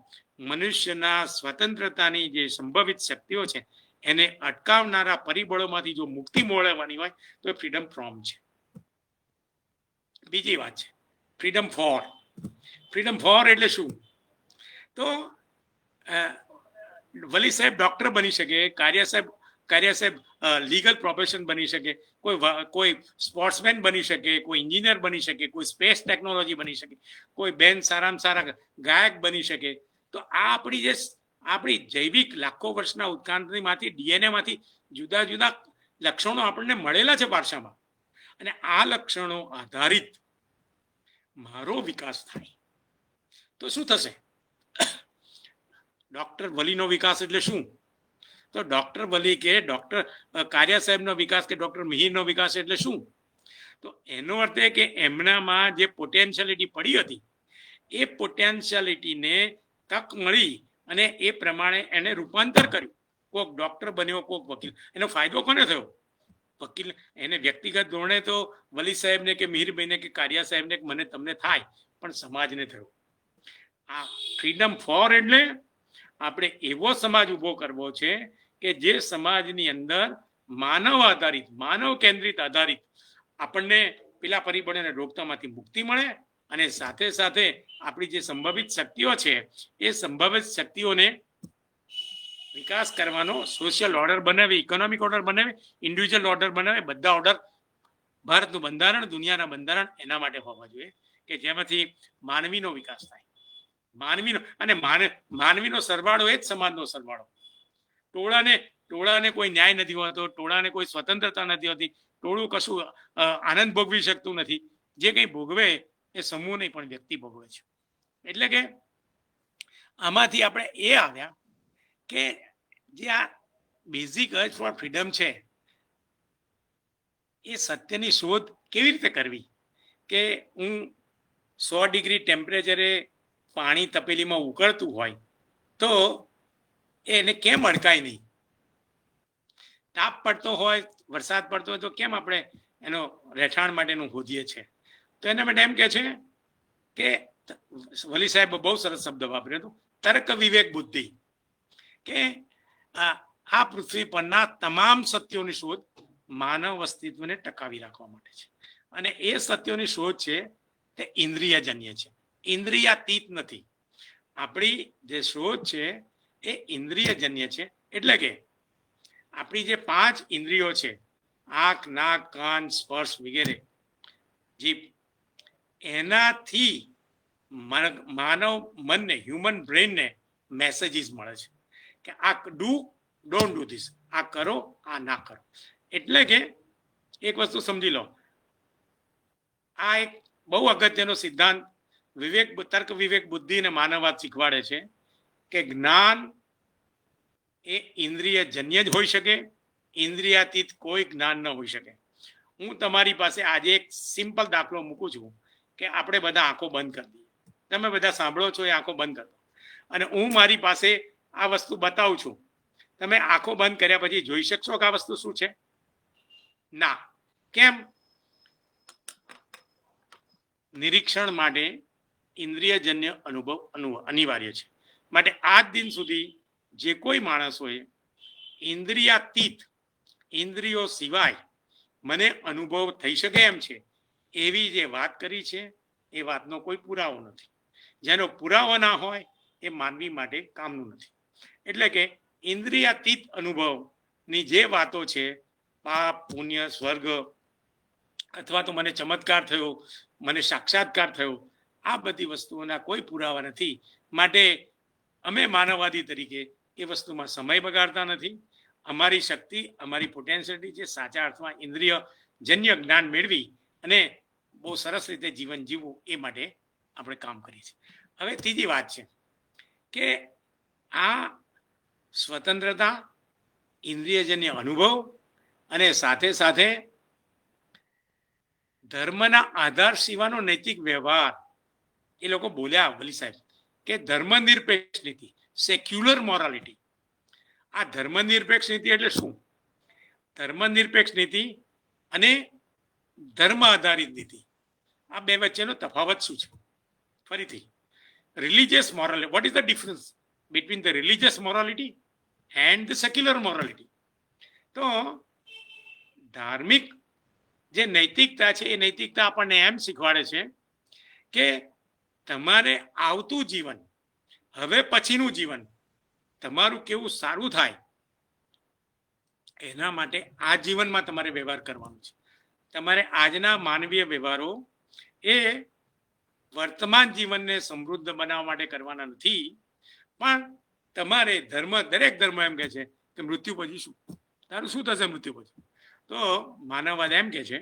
મનુષ્યના સ્વતંત્રતાની જે સંભવિત શક્તિઓ છે એને અટકાવનારા પરિબળોમાંથી જો મુક્તિ મેળવવાની હોય તો એ ફ્રીડમ ફ્રોમ છે. બીજી વાત છે ફ્રીડમ ફોર. ફ્રીડમ ફોર એટલે શું? તો વલી સાહેબ ડોક્ટર બની શકે, કાર્ય સાહેબ લીગલ પ્રોફેશન બની શકે, કોઈ સ્પોર્ટ્સમેન બની શકે, કોઈ એન્જિનિયર બની શકે, કોઈ સ્પેસ ટેકનોલોજી બની શકે, કોઈ બેન સારામાં સારા ગાયક બની શકે. તો આ આપણી જૈવિક લાખો વર્ષના ઉત્ક્રાંતિમાંથી, ડીએનએ માંથી જુદા જુદા લક્ષણો આપણને મળેલા છે વારસામાં, અને આ લક્ષણો આધારિત મારો વિકાસ થાય તો શું થશે? ડોક્ટર વલીનો વિકાસ એટલે શું? તો ડોક્ટર વલી કે ડોક્ટર કાર્ય સાહેબનો વિકાસ કે ડોક્ટર મિહિરનો વિકાસ એટલે શું? તો એનો અર્થ એ કે એમનામાં જે પોટેન્શિયાલિટી પડી હતી એ પોટેન્શિયાલિટીને તક મળી અને એ પ્રમાણે એને રૂપાંતર કર્યું. કોઈક ડોક્ટર બન્યો, કોઈક વકીલ. એનો ફાયદો કોને થયો? વકીલ એને વ્યક્તિગત ધોરણે તો વલી સાહેબને કે મિહિરભાઈને કે કાર્ય સાહેબને મને તમને થાય, પણ સમાજને થયો. આ ફ્રીડમ ફોર એટલે આપણે એવો સમાજ ઉભો કરવો છે કે જે સમાજની અંદર માનવ આધારિત, માનવ કેન્દ્રિત આધારિત આપણને પેલા પરિબળોને રોકતામાંથી મુક્તિ મળે, અને સાથે સાથે આપણી જે સંભવિત શક્તિઓ છે એ સંભવિત શક્તિઓને વિકાસ કરવાનો સોશિયલ ઓર્ડર બનાવી, ઇકોનોમિક ઓર્ડર બનાવે, ઇન્ડિવિજ્યુઅલ ઓર્ડર બનાવે, બધા ઓર્ડર ભારતનું બંધારણ, દુનિયાના બંધારણ એના માટે હોવા જોઈએ કે જેમાંથી માનવીનો વિકાસ થાય. માનવીનો સરવાળો એ જ સમાજનો સરવાળો. ટોળાને કોઈ ન્યાય નથી હોતો, ટોળાને કોઈ સ્વતંત્રતા નથી હોતી, ટોળું કશું આનંદ ભોગવી શકતું નથી. જે કંઈ ભોગવે એ સમૂહ નહીં પણ વ્યક્તિ ભોગવે છે. એટલે કે આમાંથી આપણે એ આવ્યા કે જે આ બેઝિક અર્જ ફોર ફ્રીડમ છે એ સત્યની શોધ કેવી રીતે કરવી કે હું 100 ડિગ્રી ટેમ્પરેચરે પાણી તપેલીમાં ઉકળતું હોય તો એને કેમ અડકાય નહીં? તાપ પડતો હોય, વરસાદ પડતો હોય તો કેમ આપણે એનો રહેઠાણ માટેનું શોધીએ છીએ? તો એના માટે એમ કે છે કે વલી સાહેબ બહુ સરસ શબ્દ વાપર્યો હતો, તર્ક વિવેક બુદ્ધિ, કે આ પૃથ્વી પરના તમામ સત્યોની શોધ માનવ અસ્તિત્વને ટકાવી રાખવા માટે છે. અને એ સત્યોની શોધ છે તે ઇન્દ્રિયજન્ય છે, ઇન્દ્રિયાતીત નથી. આપણી જે શોધ છે એ ઇન્દ્રિયજન્ય છે. એટલે કે આપણી જે 5 ઇન્દ્રિયો છે, આંખ, નાક, કાન, સ્પર્શ વગેરે, જીભ, એનાથી માનવ મનને, હ્યુમન બ્રેનને મેસેજીસ મળે છે કે આ ડોન્ટ ડુ ધીસ, આ કરો, આ ના કરો. એટલે કે એક વસ્તુ સમજી લો, આ એક બહુ અગત્યનો સિદ્ધાંત તર્ક વિવેક બુદ્ધિ અને માનવવાદ શીખવાડે છે કે જ્ઞાન એ ઇન્દ્રિયજન્ય જ હોઈ શકે, ઇન્દ્રિયાતીત કોઈ જ્ઞાન ન હોઈ શકે. હું તમારી પાસે આજે એક સિમ્પલ દાખલો મૂકું છું કે આપણે બધા આંખો બંધ કરી દઈએ. તમે બધા સાંભળો છો એ આંખો બંધ કરો, અને હું મારી પાસે આ વસ્તુ બતાવું છું. તમે આંખો બંધ કર્યા પછી જોઈ શકશો કે આ વસ્તુ શું છે? ના. કેમ? નિરીક્ષણ માટે ઇન્દ્રિયજન્ય અનુભવ અનિવાર્ય છે. માટે આજ દિન સુધી જે કોઈ માણસોએ ઇન્દ્રિયાતીત, ઇન્દ્રિયો સિવાય મને અનુભવ થઈ શકે એમ છે એવી જે વાત કરી છે એ વાતનો કોઈ પુરાવો નથી. જેનો પુરાવો ના હોય એ માનવી માટે કામનું નથી. એટલે કે ઇન્દ્રિયાતીત અનુભવની જે વાતો છે, પાપ, પુણ્ય, સ્વર્ગ, અથવા તો મને ચમત્કાર થયો, મને સાક્ષાત્કાર થયો, આ બધી વસ્તુઓના કોઈ પુરાવા નથી. માટે અમે માનવવાદી તરીકે એ વસ્તુમાં સમય બગાડતા નથી. અમારી શક્તિ, અમારી પોટેન્શિયલિટી છે સાચા અર્થમાં ઇન્દ્રિયજન્ય જ્ઞાન મેળવી અને બહુ સરસ રીતે જીવન જીવવું, એ માટે આપણે કામ કરીએ છીએ. હવે ત્રીજી વાત છે કે આ સ્વતંત્રતા, ઇન્દ્રિયજન્ય અનુભવ અને સાથે સાથે ધર્મના આધાર સિવાયનો નૈતિક વ્યવહાર, એ લોકો બોલ્યા વલી સાહેબ કે ધર્મનિરપેક્ષ નીતિ, સેક્યુલર મોરાલિટી. આ ધર્મનિરપેક્ષ નીતિ એટલે શું? ધર્મનિરપેક્ષ નીતિ અને ધર્મ આધારિત નીતિ, આ બે વચ્ચેનો તફાવત શું છે? ફરીથી, religious morality, what is the difference between the religious morality and the secular morality? તો ધાર્મિક જે નૈતિકતા છે એ નૈતિકતા આપણને એમ શીખવાડે છે કે તમારે આવતું જીવન, હવે પછીનું જીવન તમારું કેવું સારું થાય એના માટે આ જીવનમાં તમારે વ્યવહાર કરવાનો છે. તમારે આજના માનવીય વ્યવહારો એ વર્તમાન જીવનને સમૃદ્ધ બનાવવા માટે કરવાના નથી, પણ તમારે દરેક ધર્મ એમ કહે છે કે મૃત્યુ પછી શું, તારું શું થશે મૃત્યુ પછી? તો માનવવાદ એમ કહે છે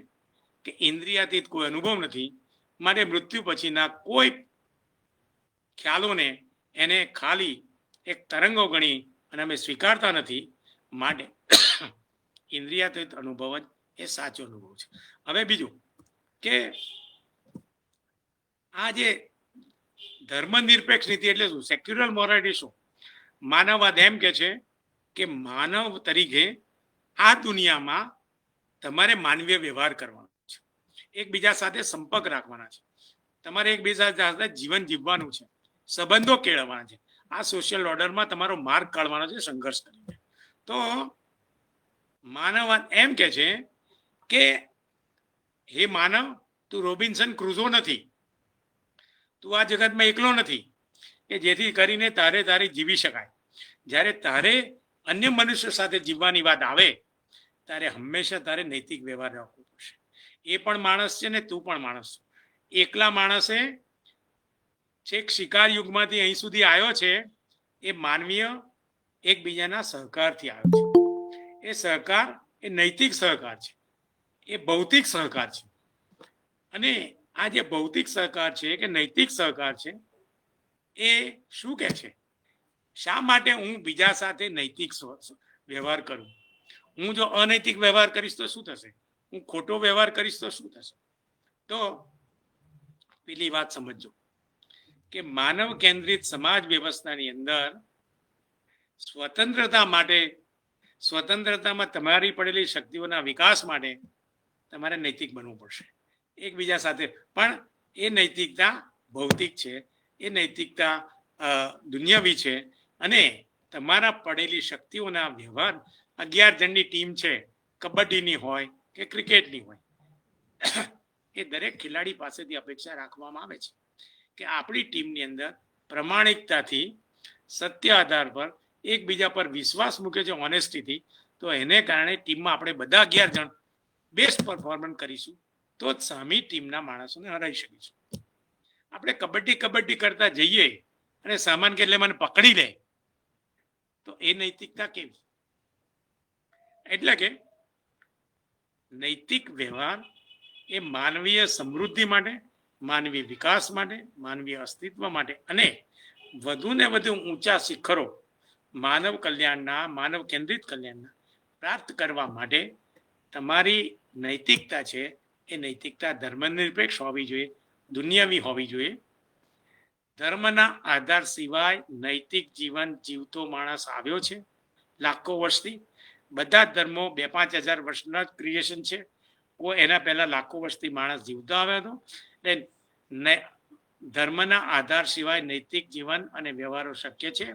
કે ઇન્દ્રિયાતીત કોઈ અનુભવ નથી, માટે મૃત્યુ પછીના કોઈ ખ્યાલોને એને ખાલી એક તરંગો ગણી અને અમે સ્વીકારતા નથી. માટે ઇન્દ્રિયાતીત અનુભવ જ એ સાચો અનુભવ છે. હવે બીજું કે આ જે ધર્મનિરપેક્ષ નીતિ એટલે શું, સેક્યુલર મોરાલિટી શું? માનવવાદ એમ કે છે કે માનવ તરીકે આ દુનિયામાં તમારે માનવીય વ્યવહાર કરવાનો છે, એકબીજા સાથે સંપર્ક રાખવાના છે, તમારે એકબીજા સાથે જીવન જીવવાનું છે, સંબંધો કેળવવાના છે, આ સોશિયલ ઓર્ડરમાં તમારો માર્ગ કાઢવાનો છે સંઘર્ષ કરીને. તો માનવવાદ એમ કે છે કે હે માનવ, તું રોબિન્સન ક્રુઝો નથી, તું આ જગતમાં એકલો નથી કે જેથી કરીને તારે જીવી શકાય. જ્યારે તારે અન્ય મનુષ્ય સાથે જીવવાની વાત આવે ત્યારે હંમેશા તારે નૈતિક વ્યવહાર રાખવો પડશે. એ પણ માણસ છે ને તું પણ માણસ છે. એકલા માણસે છેક શિકાર યુગમાંથી અહીં સુધી આવ્યો છે એ માનવીય એકબીજાના સહકારથી આવ્યો છે. એ સહકાર એ નૈતિક સહકાર છે, એ ભૌતિક સહકાર છે. અને આ જે ભૌતિક સહકાર છે કે નૈતિક સહકાર છે એ શું કે છે? શા માટે હું બીજા સાથે નૈતિક વ્યવહાર કરું? હું જો અનૈતિક વ્યવહાર કરીશ તો શું થશે? હું ખોટો વ્યવહાર કરીશ તો શું થશે? તો પેલી વાત સમજજો કે માનવ કેન્દ્રિત સમાજ વ્યવસ્થાની અંદર સ્વતંત્રતા માટે, સ્વતંત્રતામાં તમારી પડેલી શક્તિઓના વિકાસ માટે તમારે નૈતિક બનવું પડશે એકબીજા સાથે. પણ એ નૈતિકતા ભૌતિક છે, એ નૈતિકતા દુનિયાવી છે. અને તમારા પડેલી શક્તિઓના વ્યવહાર, 11 જણની ટીમ છે, કબડ્ડીની હોય કે ક્રિકેટની હોય, એ દરેક ખેલાડી પાસેથી અપેક્ષા રાખવામાં આવે છે કે આપણી ટીમની અંદર પ્રમાણિકતાથી, સત્ય આધાર પર એકબીજા પર વિશ્વાસ મૂકે છે, ઓનેસ્ટીથી, તો એને કારણે ટીમમાં આપણે બધા 11 જણ બેસ્ટ પરફોર્મન્સ કરીશું તો જ સામી ટીમના માણસોને હરાવી શકીશું. આપણે કબડ્ડી કરતા જઈએ અને સામાન કે મને પકડી લે તો એ નૈતિકતા કેવી? એટલે કે નૈતિક વ્યવહાર એ માનવીય સમૃદ્ધિ માટે, માનવીય વિકાસ માટે, માનવીય અસ્તિત્વ માટે અને વધુ ને વધુ ઊંચા શિખરો માનવ કલ્યાણના, માનવ કેન્દ્રિત કલ્યાણના પ્રાપ્ત કરવા માટે તમારી નૈતિકતા છે એ નૈતિકતા ધર્મનિરપેક્ષ હોવી જોઈએ, દુનિયાવી હોવી જોઈએ. ધર્મના આધાર સિવાય નૈતિક જીવન જીવતો માણસ આવ્યો છે લાખો વર્ષથી. બધા ધર્મો 2-5 હજાર વર્ષના જ ક્રિએશન છે. એના પહેલા લાખો વર્ષથી માણસ જીવતો આવ્યો હતો. એટલે ધર્મના આધાર સિવાય નૈતિક જીવન અને વ્યવહારો શક્ય છે.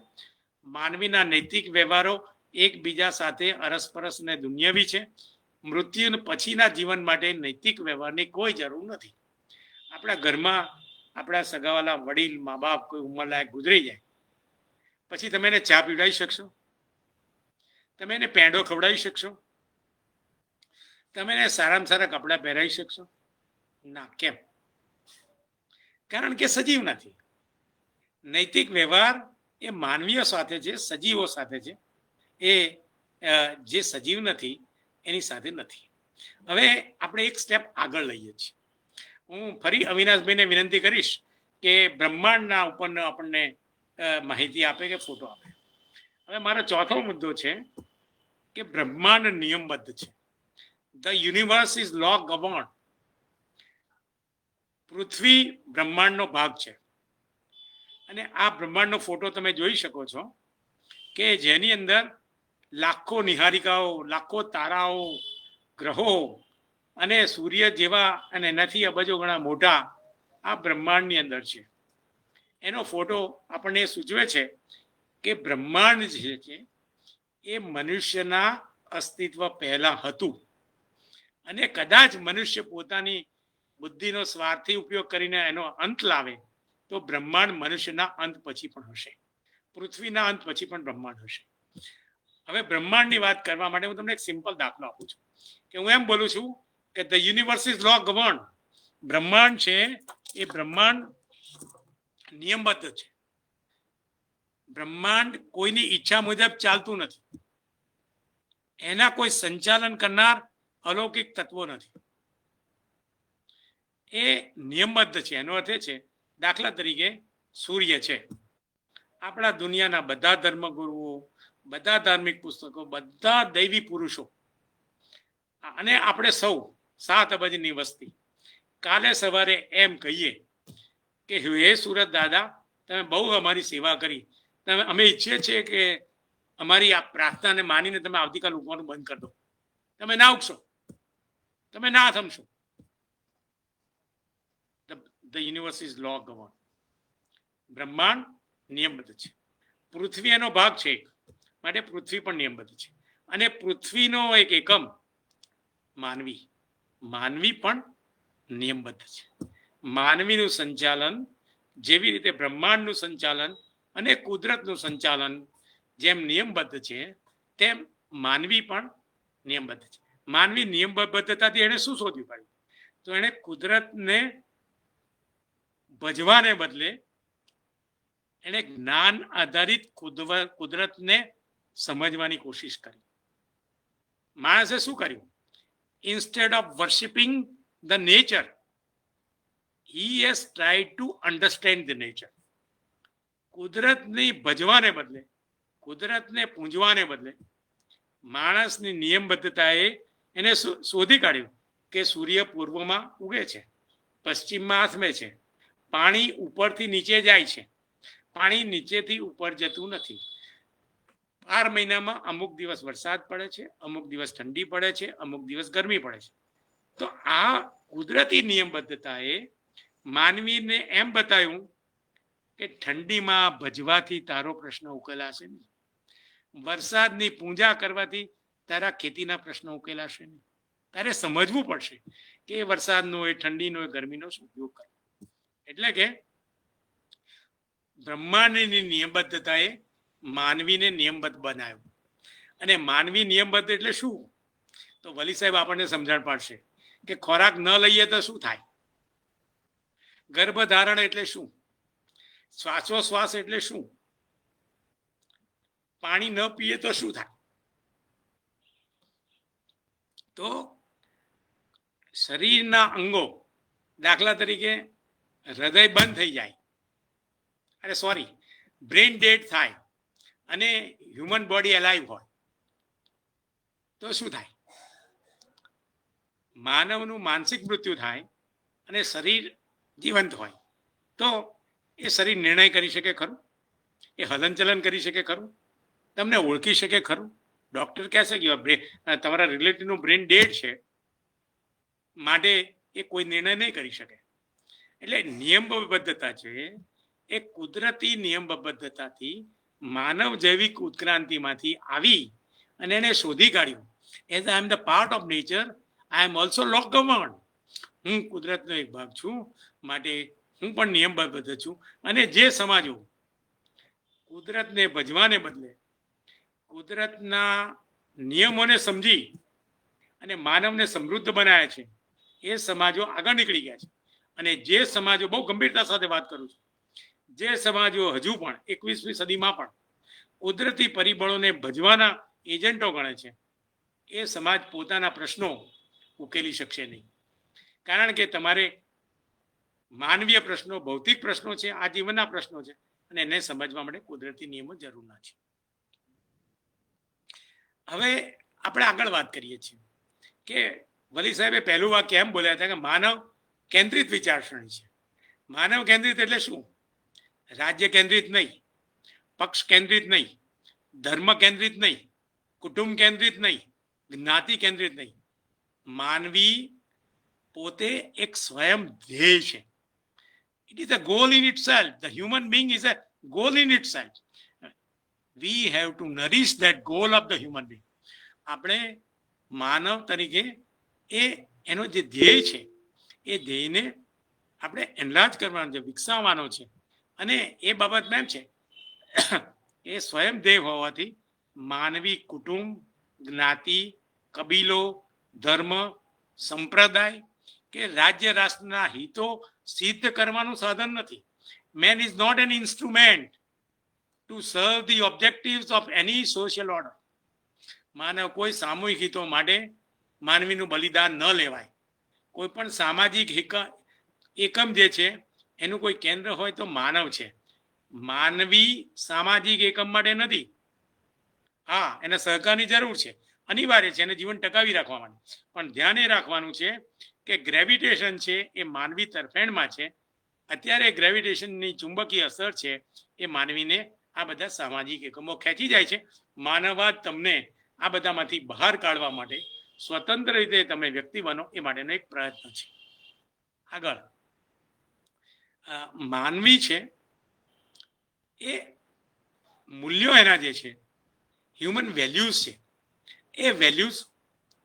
માનવીના નૈતિક વ્યવહારો એકબીજા સાથે અરસપરસ ને દુનિયાવી છે. મૃત્યુ પછીના જીવન માટે નૈતિક વ્યવહારની કોઈ જરૂર નથી. આપણા ઘરમાં આપણા સગાવાલા વડીલ, મા બાપ કોઈ ઉંમરલાયક ગુજરી જાય પછી તમે એને ચા પીવડાવી શકશો? તમે એને પેંડો ખવડાવી શકશો? તમે એને સારામાં સારા કપડાં પહેરાવી શકશો? ના. કેમ? કારણ કે સજીવ નથી. નૈતિક વ્યવહાર એ માનવીઓ સાથે છે, સજીવો સાથે છે. એ જે સજીવ નથી એની સાથે નથી. હવે આપણે એક સ્ટેપ આગળ લઈએ છીએ. હું ફરી અવિનાશભાઈને વિનંતી કરીશ કે બ્રહ્માંડના ઉપરનો આપણને માહિતી આપે કે ફોટો આપે. હવે મારો ચોથો મુદ્દો છે કે બ્રહ્માંડ નિયમબદ્ધ છે. The universe is law govern. પૃથ્વી બ્રહ્માંડનો ભાગ છે અને આ બ્રહ્માંડનો ફોટો તમે જોઈ શકો છો કે જેની અંદર લાખો નિહારિકાઓ, લાખો તારાઓ, ગ્રહો અને સૂર્ય જેવા અને એનાથી અબજો ગણા મોટા આ બ્રહ્માંડની અંદર છે. એનો ફોટો આપણને સૂચવે છે કે બ્રહ્માંડ જે છે એ મનુષ્યના અસ્તિત્વ પહેલા હતું અને કદાચ મનુષ્ય પોતાની બુદ્ધિનો સ્વાર્થી ઉપયોગ કરીને એનો અંત લાવે તો બ્રહ્માંડ મનુષ્યના અંત પછી પણ હશે. પૃથ્વીના અંત પછી પણ બ્રહ્માંડ હશે. હવે બ્રહ્માંડની વાત કરવા માટે હું તમને એક સિમ્પલ દાખલો આપું છું કે હું એમ બોલું છું કે the universe is law govern. બ્રહ્માંડ છે એ બ્રહ્માંડ નિયમબદ્ધ છે. બ્રહ્માંડ કોઈની ઈચ્છા મુજબ ચાલતું નથી. એના કોઈ સંચાલન કરનાર અલૌકિક તત્વો નથી. એ નિયમબદ્ધ છે. એનો અર્થ એ છે, દાખલા તરીકે સૂર્ય છે. આપણા દુનિયાના બધા ધર્મગુરુઓ, બધા ધાર્મિક પુસ્તકો, બધા દૈવી પુરુષો અને આપણે સૌ 7 અબજની વસ્તી કાલે સવારે એમ કહીએ કે હે સુરત દાદા, તમે બહુ અમારી સેવા કરી, અમે ઈચ્છીએ છીએ કે અમારી આ પ્રાર્થનાને માનીને તમે આવતીકાલ ઉગવાનું બંધ કરી દો. તમે ના ઉગશો, તમે ના થમશો. The universe is law govern. બ્રહ્માંડ નિયમબદ્ધ છે. પૃથ્વી એનો ભાગ છે માટે પૃથ્વી પણ નિયમબદ્ધ છે. અને પૃથ્વીનો એક એકમ માનવી, માનવી પણ નિયમબદ્ધ છે. માનવીનું સંચાલન જેવી રીતે બ્રહ્માંડનું સંચાલન અને કુદરતનું સંચાલન જેમ નિયમબદ્ધ છે તેમ માનવી પણ નિયમબદ્ધ છે. માનવી નિયમબદ્ધતાથી એને શું શોધ્યું કાઢ્યું? તો એણે કુદરતને ભજવાને બદલે એણે જ્ઞાન આધારિત કુદરતને સમજવાની કોશિશ કરી. માણસે શું કર્યું? Instead of worshipping the nature, he has tried to understand the nature. કુદરતની ભજવાને બદલે, કુદરતને પૂંજવાને બદલે માણસની નિયમબદ્ધતાએ એને શોધી કાઢ્યું કે સૂર્ય પૂર્વમાં ઉગે છે, પશ્ચિમમાં આથમે છે, પાણી ઉપરથી નીચે જાય છે, પાણી નીચેથી ઉપર જતું નથી, 12 મહિનામાં અમુક દિવસ વરસાદ પડે છે, અમુક દિવસ ઠંડી પડે છે, અમુક દિવસ ગરમી પડે છે. તો આ કુદરતી નિયમબદ્ધતાએ માનવીને એમ બતાવ્યું કે ઠંડીમાં ભજવાથી તારો પ્રશ્ન ઉકેલાશે નહીં, વરસાદની પૂજા કરવાથી તારા ખેતીના પ્રશ્નો ઉકેલાશે નહીં. તારે સમજવું પડશે કે વરસાદનો એ ઠંડીનો એ ગરમીનો શું ઉપયોગ કરવો. એટલે કે બ્રહ્માંડની નિયમબદ્ધતાએ માનવીને નિયમબદ્ધ બનાવ્યો. અને માનવી નિયમબદ્ધ એટલે શું? તો વલી સાહેબ આપણને સમજણ પાડશે કે ખોરાક ન લઈએ તો શું થાય, ગર્ભધારણ એટલે શું, શ્વાસોશ્વાસ એટલે શું, પાણી ન પીએ તો શું થાય. તો શરીરના અંગો, દાખલા તરીકે હૃદય બંધ થઈ જાય, અરે સોરી બ્રેન ડેડ થાય અને હ્યુમન બોડી અલાઇવ હોય તો શું થાય? માનવનું માનસિક મૃત્યુ થાય અને શરીર જીવંત હોય તો એ શરીર નિર્ણય કરી શકે ખરું? એ હલનચલન કરી શકે ખરું? તમને ઓળખી શકે ખરું? ડોક્ટર કહેશે કે તમારા રિલેટિવનું બ્રેન ડેડ છે માટે એ કોઈ નિર્ણય નહીં કરી શકે. એટલે નિયમબદ્ધતા છે એ કુદરતી નિયમબદ્ધતાથી માનવ જૈવિક ઉત્ક્રાંતિમાંથી આવી અને એને શોધી કાઢ્યું. As I am the part of nature, I am also law governed. હું કુદરતનો એક ભાગ છું, માટે હું પણ નિયમબદ્ધ છું. અને જે સમાજો કુદરતને ભજવાને બદલે કુદરતના નિયમોને સમજી અને માનવને સમૃદ્ધ બનાવ્યા છે એ સમાજો આગળ નીકળી ગયા છે. અને જે સમાજો, બહુ ગંભીરતા સાથે વાત કરું છું, જે સમાજો હજુ પણ 21મી સદીમાં પણ કુદરતી પરિબળોને ભજવાના એજન્ટો ગણે છે એ સમાજ પોતાના પ્રશ્નો ઉકેલી શકશે નહીં. કારણ કે તમારે માનવીય પ્રશ્નો, ભૌતિક પ્રશ્નો છે, આ જીવનના પ્રશ્નો છે અને એને સમજવા માટે કુદરતી નિયમો જરૂરના છે. હવે આપણે આગળ વાત કરીએ છીએ કે વલી સાહેબે પહેલું વાક્ય એમ બોલ્યા હતા કે માનવ કેન્દ્રિત વિચારસરણી છે. માનવ કેન્દ્રિત એટલે શું? રાજ્ય કેન્દ્રિત નહીં, પક્ષ કેન્દ્રિત નહીં, ધર્મ કેન્દ્રિત નહીં, કુટુંબ કેન્દ્રિત નહીં, જ્ઞાતિ કેન્દ્રિત નહીં. માનવી પોતે એક સ્વયં ધ્યેય છે. It is a goal in itself. The human being is a goal in itself. We have to nourish that goal of the human being. આપણે માનવ તરીકે એનો જે ધ્યેય છે એ ધ્યેયને આપણે એનલાર્જ કરવાનો છે, વિકસાવવાનો છે. અને એ બાબતમાં એમ છે એ સ્વયં ધ્યેય હોવાથી માનવી કુટુંબ, જ્ઞાતિ, કબીલો, ધર્મ, સંપ્રદાય કે રાજ્ય રાષ્ટ્રના હિતો સિદ્ધ કરવાનું સાધન નથી. Man is not an instrument to serve the objectives of any social order. માનવ કોઈ સામૂહિક હિતો માટે માનવીનું બલિદાન ન લેવાય. કોઈ પણ સામાજિક એકમ જે છે એનું કોઈ કેન્દ્ર હોય તો માનવ છે. માનવી સામાજિક એકમ માટે નથી. હા, એને સહકારની જરૂર છે, અનિવાર્ય છે, એને જીવન ટકાવી રાખવા માટે. પણ ધ્યાન એ રાખવાનું છે કે ગ્રેવિટેશન છે એ માનવી તરફેણમાં છે. અત્યારે ગ્રેવિટેશનની ચુંબકીય અસર છે એ માનવીને આ બધા સામાજિક એકમો ખેંચી જાય છે. માનવવાદ તમને આ બધામાંથી બહાર કાઢવા માટે, સ્વતંત્ર રીતે તમે વ્યક્તિ બનો એ માટેનો એક પ્રયત્ન છે. આગળ માનવી છે એ મૂલ્યો એના જે છે, હ્યુમન વેલ્યુઝ છે, એ વેલ્યુઝ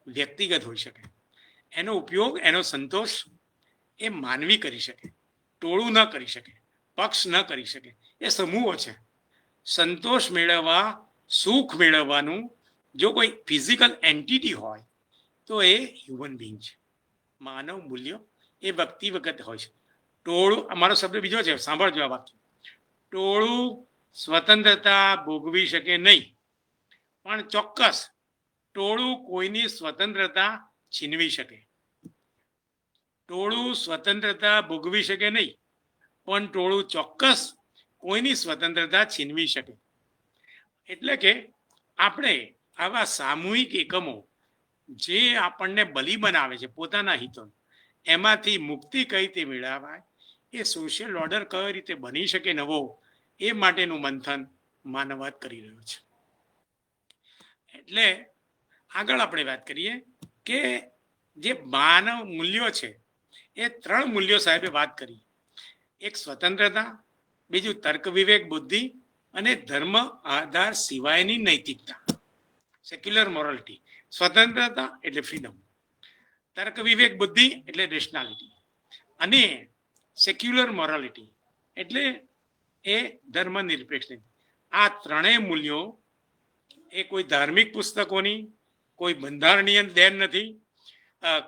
વ્યક્તિગત હોઈ શકે. એનો ઉપયોગ, એનો સંતોષ એ માનવી કરી શકે, ટોળું ન કરી શકે, પક્ષ ન કરી શકે. એ સમૂહો છે. સંતોષ મેળવવા, સુખ મેળવવાનું જો કોઈ ફિઝિકલ એન્ટિટી હોય તો એ હ્યુમન બિંગ છે. માનવ મૂલ્યો એ વ્યક્તિ વખત હોય છે. ટોળું, અમારો શબ્દ બીજો છે, સાંભળજો આ વાક્ય. ટોળું સ્વતંત્રતા ભોગવી શકે નહીં, પણ ચોક્કસ ટોળું કોઈની સ્વતંત્રતા છીનવી શકે. ટોળું સ્વતંત્રતા ભોગવી શકે નહીં, પણ ટોળું ચોક્કસ કોઈની સ્વતંત્રતા છીનવી શકે. એટલે કે આપણે આવા સામૂહિક એકમો જે આપણને બલી બનાવે છે પોતાના હિતો, એમાંથી મુક્તિ કઈ રીતે મેળવાય, એ સોશિયલ ઓર્ડર કઈ રીતે બની શકે નવો, એ માટેનું મંથન માનવવાદ કરી રહ્યો છે. એટલે આગળ આપણે વાત કરીએ કે જે માનવ મૂલ્યો છે એ 3 મૂલ્યો સાહેબે વાત કરી. એક સ્વતંત્રતા, બીજું તર્ક વિવેક બુદ્ધિ, અને ધર્મ આધાર સિવાયની નૈતિકતા, સેક્યુલર મોરાલિટી. સ્વતંત્રતા એટલે ફ્રીડમ, તર્ક વિવેક બુદ્ધિ એટલે રેશનાલિટી, અને સેક્યુલર મોરાલિટી એટલે એ ધર્મ નિરપેક્ષ. આ 3 મૂલ્યો એ કોઈ ધાર્મિક પુસ્તકોની, કોઈ બંધારણીય દેન નથી,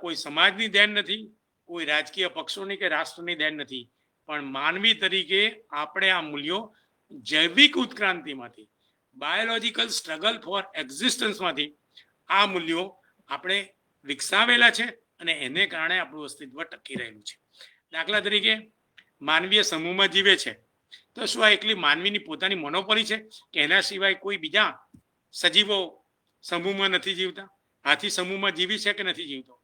કોઈ સમાજની દેન નથી, કોઈ રાજકીય પક્ષોની કે રાષ્ટ્રની દેન નથી, પણ માનવી તરીકે આપણે આ મૂલ્યો જૈવિક ઉત્ક્રાંતિમાંથી, બાયોલોજીકલ સ્ટ્રગલ ફોર એક્ઝિસ્ટન્સમાંથી આ મૂલ્યો આપણે વિકસાવેલા છે, અને એને કારણે આપણું અસ્તિત્વ ટકી રહેલું છે. દાખલા તરીકે માનવીય સમૂહમાં જીવે છે, તો શું આ એકલી માનવીની પોતાની મોનોપોલી છે કે એના સિવાય કોઈ બીજા સજીવો સમૂહમાં નથી જીવતા? હાથી સમૂહમાં જીવી છે કે નથી જીવતો?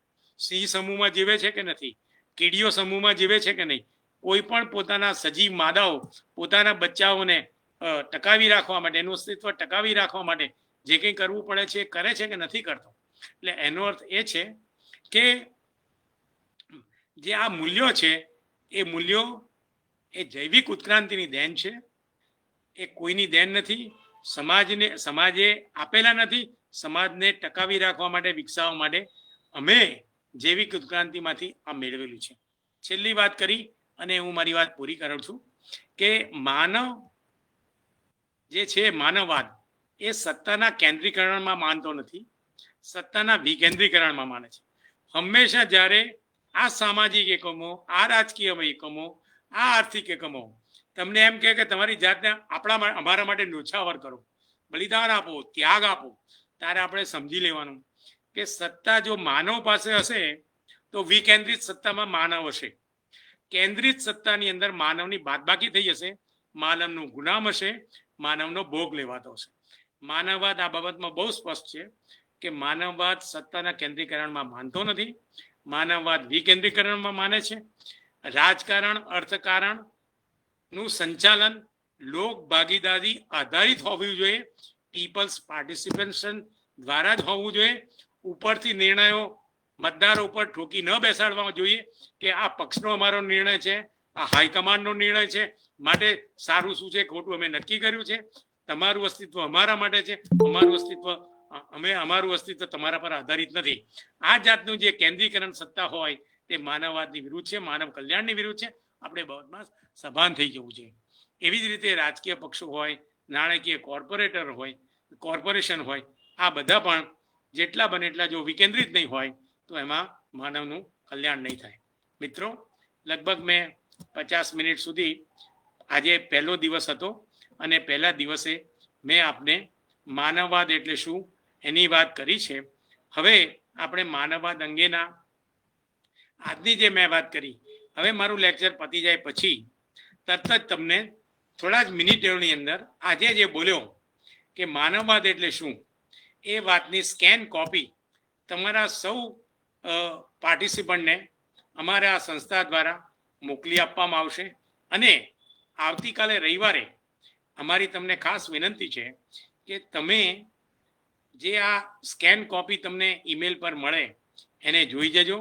સિંહ સમૂહમાં જીવે છે કે નથી? કીડીઓ સમૂહમાં જીવે છે કે નહીં? કોઈ પણ પોતાના સજીવ માદાઓ પોતાના બચ્ચાઓને ટકાવી રાખવા માટે, એનું અસ્તિત્વ ટકાવી રાખવા માટે જે કંઈ કરવું પડે છે એ કરે છે કે નથી કરતો? એટલે એનો અર્થ એ છે કે જે આ મૂલ્યો છે એ મૂલ્યો એ જૈવિક ઉત્ક્રાંતિની દેન છે, એ કોઈની દેન નથી, સમાજે આપેલા નથી. સમાજને ટકાવી રાખવા માટે, વિકસાવવા માટે અમે જૈવિક ઉત્ક્રાંતિમાંથી આ મેળવેલું છે. છેલ્લી વાત કરી અને હું મારી વાત પૂરી કરું છું કે માનવ જે છે, માનવવાદ એ સત્તાના કેન્દ્રીકરણમાં માનતો નથી, સત્તાના વિકેન્દ્રીકરણમાં માને છે. હંમેશા જ્યારે આ સામાજિક એકમો, આ રાજકીય એકમો, આ આર્થિક એકમો તમને એમ કહે કે તમારી જાતને અમારા માટે ન્યોછાવર કરો, બલિદાન આપો, ત્યાગ આપો, ત્યારે આપણે સમજી લેવાનું કે સત્તા જો માનવ પાસે હશે તો વિકેન્દ્રિત સત્તામાં માનવ હશે. કેન્દ્રિત સત્તાની અંદર માનવની બાદબાકી થઈ જશે, માનવનું ગુલામ હશે, માનવનો ભોગ લેવાતો હશે. માનવવાદ આ બાબતમાં બહુ સ્પષ્ટ છે કે માનવવાદ સત્તાના કેન્દ્રીકરણમાં માનતો નથી, માનવવાદ વિકેન્દ્રીકરણમાં માને છે. રાજકારણ, અર્થકારણ નું સંચાલન લોક ભાગીદારી આધારિત હોવું જોઈએ, પીપલ્સ પાર્ટિસિપેશન દ્વારા જ હોવું જોઈએ. ઉપરથી નિર્ણયો મતદારો ઉપર ઠોકી ન બેસાડવા જોઈએ કે આ પક્ષનો અમારો નિર્ણય છે, આ હાઈકમાન્ડનો નિર્ણય છે, માટે સારું શું છે ખોટું અમે નક્કી કર્યું છે, તમારું અસ્તિત્વ અમારા માટે છે, અમારું અસ્તિત્વ તમારા પર આધારિત નથી. આ જાતનું જે કેન્દ્રીકરણ સત્તા હોય તે માનવવાદની વિરુદ્ધ છે, માનવ કલ્યાણની વિરુદ્ધ છે. આપણે બાબતમાં સભાન થઈ જવું છે. એવી જ રીતે રાજકીય પક્ષો હોય, નાણાકીય કોર્પોરેશન હોય, આ બધા પણ જેટલા બને એટલા જો વિકેન્દ્રિત નહીં હોય તો એમાં માનવનું કલ્યાણ નહીં થાય. મિત્રો, લગભગ મેં 50 મિનિટ સુધી, આજે પહેલો દિવસ હતો અને પહેલા દિવસે મેં આપને માનવવાદ એટલે શું એની વાત કરી છે. હવે આપણે માનવવાદ અંગેના આજની જે મેં વાત કરી, હવે મારું લેક્ચર પતી જાય પછી તરત જ તમને થોડા જ મિનિટોની અંદર આજે જે બોલ્યો કે માનવવાદ એટલે શું, એ વાતની સ્કેન કોપી તમારા સૌ પાર્ટિસિપન્ટને અમારા સંસ્થા દ્વારા મોકલી આપવામાં આવશે. અને આવતીકાલે રવિવારે અમારી તમને ખાસ વિનંતી છે કે તમે જે આ સ્કેન કોપી તમને ઈમેલ પર મળે એને જોઈ જજો,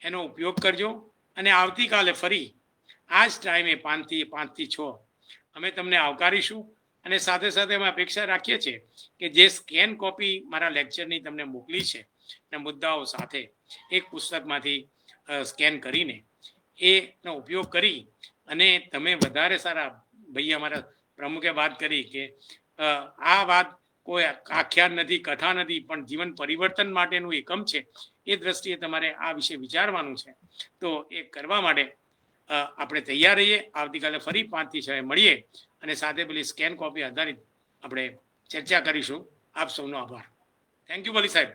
એનો ઉપયોગ કરજો, અને આવતીકાલે ફરી આ જ ટાઈમે 5 થી 6 અમે તમને આવકારીશું. અને સાથે સાથે અમે અપેક્ષા રાખીએ છીએ કે જે સ્કેન કોપી મારા લેક્ચરની તમને મોકલી છે એના મુદ્દાઓ સાથે એક પુસ્તકમાંથી સ્કેન કરીને એનો ઉપયોગ કરી અને તમે વધારે સારા, ભાઈ અમારા પ્રમુખે વાત કરી કે આ વાત કોઈ આખ્યાન નથી, કથા નથી, પણ જીવન પરિવર્તન માટેનું એકમ છે. એ દ્રષ્ટિએ તમારે આ વિશે વિચારવાનું છે. તો એ કરવા માટે આપણે તૈયાર રહીએ. આવતીકાલે ફરી 5 થી 6 મળીએ અને સાથે પેલી સ્કેન કોપી આધારિત આપણે ચર્ચા કરીશું. આપ સૌનો આભાર. થેન્ક યુ વલી સાહેબ.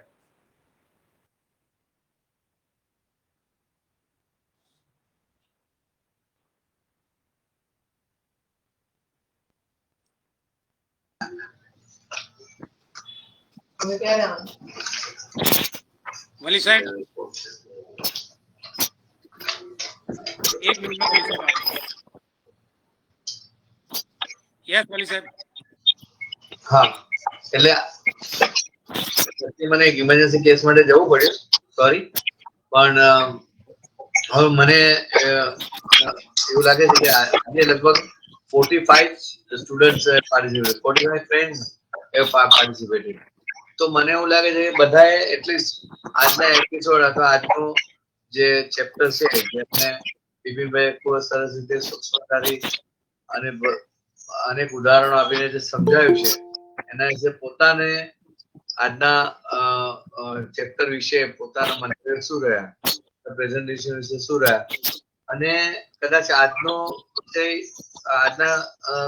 વલી સાહેબ 1 મિનિટ. યસ વલી સાહેબ. હા, એટલે મને એક ઇમરજન્સી કેસ માટે જવું પડ્યું, સોરી, પણ હવે મને એવું લાગે છે કે આજે લગભગ 45 સ્ટુડન્ટ્સ પાર્ટિસિપેટ, 45 ફ્રેન્ડ્સ પાર્ટિસિપેટેડ. તો મને એવું લાગે છે કે બધાએ એટલીસ્ટ આજના એપિસોડ અથવા આજનું જે ચેપ્ટર છે જેમને બિપિનભાઈ ખૂબ સરસ રીતે સૂક્ષ્મતાથી અને અનેક ઉદાહરણો આપીને જે સમજાવ્યું છે એના વિશે પોતાને આજના ચેપ્ટર વિશે પોતાના મંતવ્ય શું રહ્યા, પ્રેઝન્ટેશન વિશે શું રહ્યા, અને કદાચ આજનો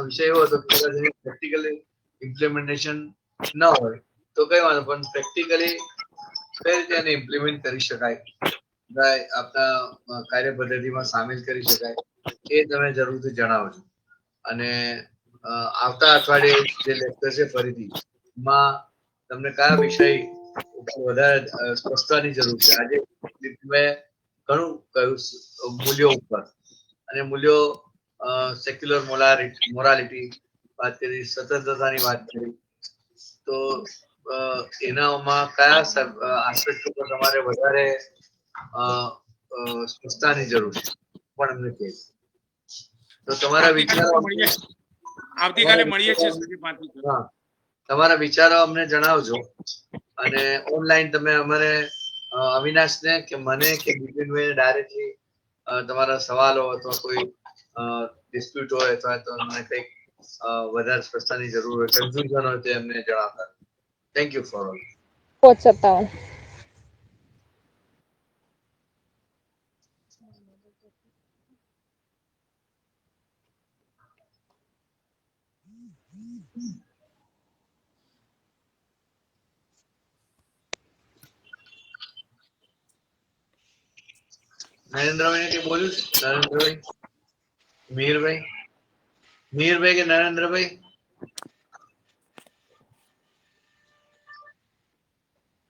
વિષય એવો હતો કે કદાચ પ્રેક્ટિકલી ઇમ્પ્લિમેન્ટેશન ન હોય તો કઈ વાંધો, પણ પ્રેક્ટિકલી કઈ રીતે એને ઇમ્પ્લિમેન્ટ કરી શકાય, આપણા કાર્ય પદ્ધતિમાં સામેલ કરી શકાય, એ તમે જરૂરથી જણાવજો. અને આવતા અઠવાડિયે જે લેક્ચર છે ફરીથી એમાં તમને કયા વિષય ઉપર વધારે સ્પષ્ટતાની જરૂર છે. આજે મેં ઘણું કહ્યું મૂલ્યો ઉપર, અને મૂલ્યો સેક્યુલર મોરાલિટી વાત કરી, સ્વતંત્રતાની વાત કરી. તો એનામાં કયા આસ્પેક્ટ ઉપર તમારે વધારે સ્પષ્ટતાની જરૂર છે પણ અમને કહે. તો તમારા વિચારો આવતીકાલે મળીએ છીએ. તમારા વિચારો અમને જણાવજો. અને ઓનલાઈન તમે અમારે અવિનાશને કે મને કે બિપિનભાઈને ડાયરેક્ટલી તમારા સવાલો અથવા કોઈ ડિસ્પ્યુટ હોય અથવા તમને કંઈક વધારે સ્પષ્ટતાની જરૂર હોય, કન્ફ્યુઝન હોય તો એમને જણાવતા. Thank you for all. 57. Narendrabhai કે બોલ્યું છે? નરેન્દ્રભાઈ, મિહિરભાઈ કે નરેન્દ્રભાઈ?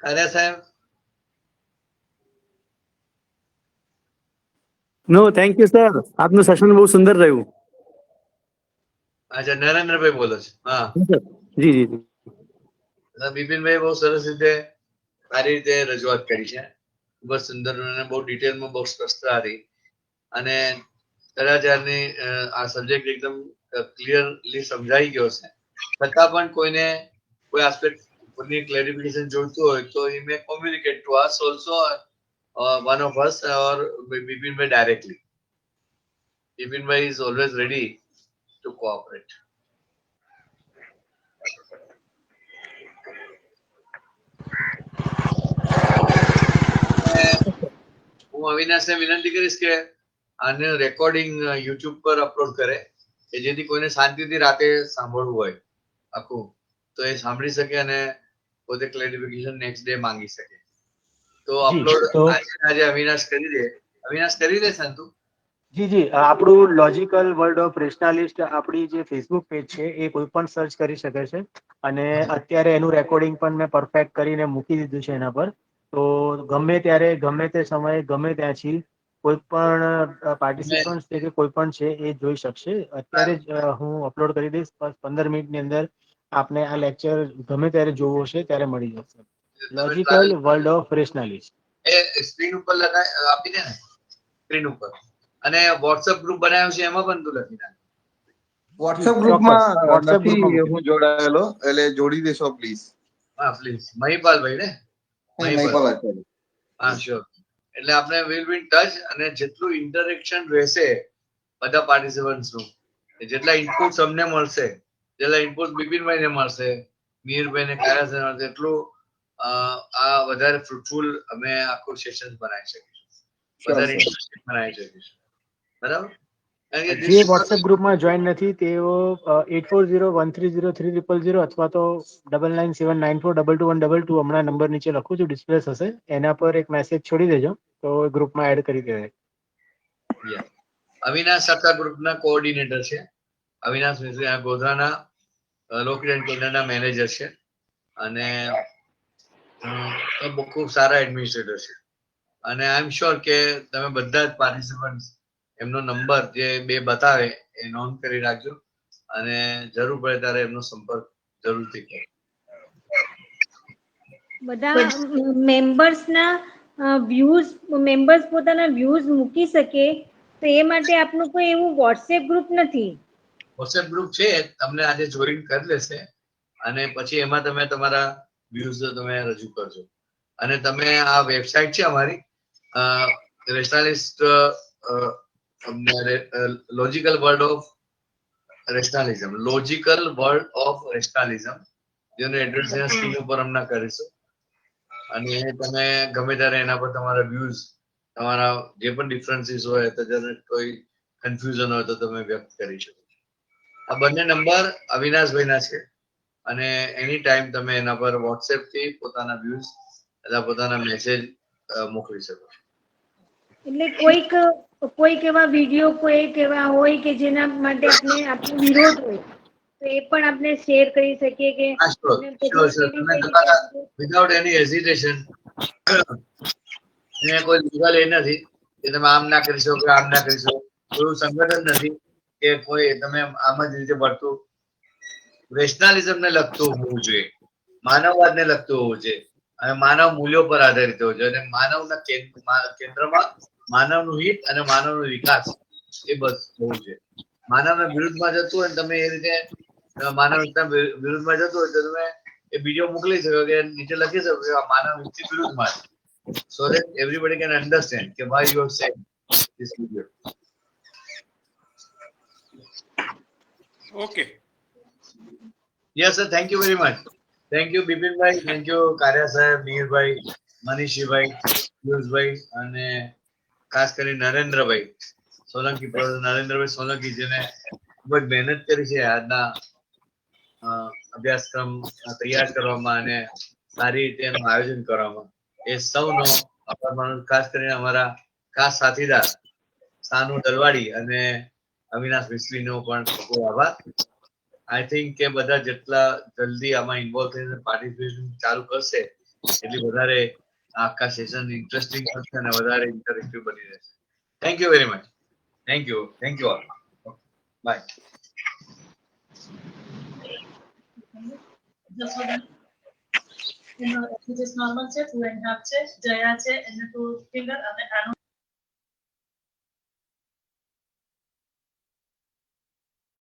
કારિયા સાહેબ? નો, થેન્ક યુ સર. આપનું સેશન બહુ સુંદર રહ્યું. અચ્છા, નરેન્દ્રભાઈ બોલો છો? હા જી જી જી. બિપિનભાઈ બહુ સરસ રીતે સારી રીતે રજૂઆત કરી છે, ખૂબ જ સુંદર અને બહુ ડિટેલમાં બહુ સ્પષ્ટતા હતી. અને કદાચારની આ સબ્જેક્ટ એકદમ ક્લિયરલી સમજાઈ ગયો છે, છતાં પણ કોઈને કોઈ આસ્પેક્ટ ની ક્લેરિફિકેશન જોઈતું હોય તો he may communicate to us also, one of us or Bipinbhai directly. Bipinbhai is always ready to cooperate. હું અવિનાશને વિનંતી કરીશ કે આને રેકોર્ડિંગ યુટ્યુબ પર અપલોડ કરે કે જેથી કોઈને શાંતિથી રાતે સાંભળવું હોય આખું તો એ સાંભળી શકે અને પોતે ક્લેરિફિકેશન નેક્સ્ટ ડે માંગી શકે. તો અપલોડ આજે અવિનાશ કરી દે. અવિનાશ કરી દે સંતુ? જી જી, આપણું લોજિકલ વર્લ્ડ ઓફ રેશનાલિસ્ટ આપણી જે ફેસબુક પેજ છે એ કોઈ પણ સર્ચ કરી શકે છે, અને અત્યારે એનું રેકોર્ડિંગ પણ મેં પરફેક્ટ કરીને મૂકી દીધું છે એના પર. તો ગમે ત્યારે ગમે તે સમયે ગમે ત્યાંથી કોઈ પણ પાર્ટિસિપન્ટ છે કે કોઈ પણ છે એ જોઈ શકશે. અત્યારે જ હું અપલોડ કરી દઈશ, 15 મિનિટની અંદર આપને આ લેક્ચર ગમે ત્યારે જોવો હશે ત્યારે મળી જશે. Logical world of rationalist A screen ઉપર આપી દે ને, સ્ક્રીન ઉપર. અને વોટ્સએપ ગ્રુપ બનાવ્યો છે એમાં પણ તું લખી નાખ. વોટ્સએપ ગ્રુપમાં નથી હું જોડાયેલો, એટલે જોડી દેશો પ્લીઝ. હા પ્લીઝ. મહિપાલભાઈ ને? મહિપાલ આચાર્ય. હા શ્યોર. એટલે આપણે વિલ બી ઇન ટચ, અને જેટલું ઇન્ટરેક્શન રહેશે બધા પાર્ટિસિપન્ટ્સ નું, જેટલા ઇનપુટ્સ અમને મળશે, જેટલા ઇનપુટ બિપિનભાઈ ને મળશે, મિહિરભાઈ ને કાયા મળશે, એટલું આ વધારે ફ્રૂટફુલ અમે આખું સેશન બનાવી શકીશું, વધારે ઇન્ટરેસ્ટિંગ બનાવી શકીશું. બરાબર? કારણ કે જે વોટ્સએપ ગ્રુપમાં જોઈન નથી તેઓ 8401303000 અથવા તો 9979422122 હમણાં નંબર નીચે લખું છું, ડિસ્પ્લે થશે, એના પર એક મેસેજ છોડી દેજો તો ગ્રુપમાં એડ કરી દેવાય. Yeah. અવિનાશ આખા ગ્રુપના કોઓર્ડિનેટર છે. અવિનાશ મિસ્ત્રી આ ગોધરાના લોકલ કેન્દ્રના મેનેજર છે અને ખૂબ સારા એડમિનિસ્ટ્રેટર છે. અને આઈ એમ શ્યોર કે તમે બધા જ પાર્ટિસિપન્ટ એમનો નંબર જે બે બતાવે એ નોંધ કરી રાખજો અને જરૂર પડે ત્યારે એમનો સંપર્ક જરૂરથી કરો. બધા મેમ્બર્સ પોતાના વ્યૂઝ મૂકી શકે તો એ માટે આપનું કોઈ એવું વોટ્સએપ ગ્રુપ નથી? વોટ્સએપ ગ્રુપ છે, તમને આજે જોઈન કરી લેશે અને પછી એમાં તમે તમારા વ્યૂઝ તમે રજૂ કરજો. અને તમે આ વેબસાઇટ છે અમારી રેશનાલિસ્ટ લોજિકલ વર્લ્ડ ઓફ રેશનાલિઝમ જેનું એડ્રેસ સ્ક્રીન ઉપર હમણાં કરીશું અને તમે ગમે ત્યારે એના પર તમારા વ્યૂઝ, તમારા જે પણ ડિફરન્સીસ હોય તો કોઈ કન્ફ્યુઝન હોય તો તમે વ્યક્ત કરી શકો. આ બંને નંબર અવિનાશભાઈના છે અને એની ટાઈમ તમે એના પર વોટ્સએપ થી પોતાના વ્યૂઝ અથવા પોતાના મેસેજ મોકલી શકો. એટલે કોઈક એવા વિડીયો કોઈક એવા હોય કે જેના માટે આપણો વિરોધ હોય તો એ પણ આપણે શેર કરી શકીએ કે વિધાઉટ એની હેઝિટેશન. એને કોઈ લીગલ એ નથી કે તમે આમ ના કરી શકો કે આમ ના કરી શકો. એવું સંગઠન નથી કે કોઈ તમે આમ જ રીતે વર્તું. રેશનાલિઝમ ને લગતું હોવું જોઈએ, માનવવાદને લગતું હોવું જોઈએ અને માનવ મૂલ્યો પર આધારિત હોવું જોઈએ અને માનવના કેન્દ્રમાં માનવનું હિત અને માનવનો વિકાસ એ બસ હોવું જોઈએ. માનવના વિરુદ્ધમાં જતું હોય તમે એ રીતે માનવના વિરુદ્ધમાં જતું હોય તો તમે એ વિડીયો મોકલી શકો કે નીચે લખી શકો કે આ માનવ હિતની વિરુદ્ધમાં છે. So that everybody can understand કે why you have said this video. Okay. Yes sir, thank you very much. Thank you બિપિનભાઈ, thank you કાર્યા સાહેબ, મિહિરભાઈ, મનીષીભાઈ, પિયુષભાઈ અને ખાસ કરી નરેન્દ્રભાઈ સોલંકી, નરેન્દ્રભાઈ સોલંકી જેને ખૂબ જ મહેનત કરી છે આજના અભ્યાસક્રમ તૈયાર કરવામાં અને સારી રીતે એનું આયોજન કરવામાં. એ સૌનો આભાર માનું. ખાસ કરીને અમારા ખાસ સાથીદાર સાનુ દલવાડી અને અવિનાશ મિસ્ત્રીનો પણ ખૂબ આભાર. આઈ થિંક કે બધા જેટલા જલ્દી આમાં ઇન્વોલ્વ થઈને પાર્ટિસિપેશન ચાલુ કરશે એટલી વધારે આખા સેશન ઇન્ટરેસ્ટિંગ થશે અને વધારે ઇન્ટરેક્ટિવ બની રહેશે. Thank you very much. Thank you all. Bye. એનો normal છે, 2.5 છે, જયા છે એને 2 finger અને આનો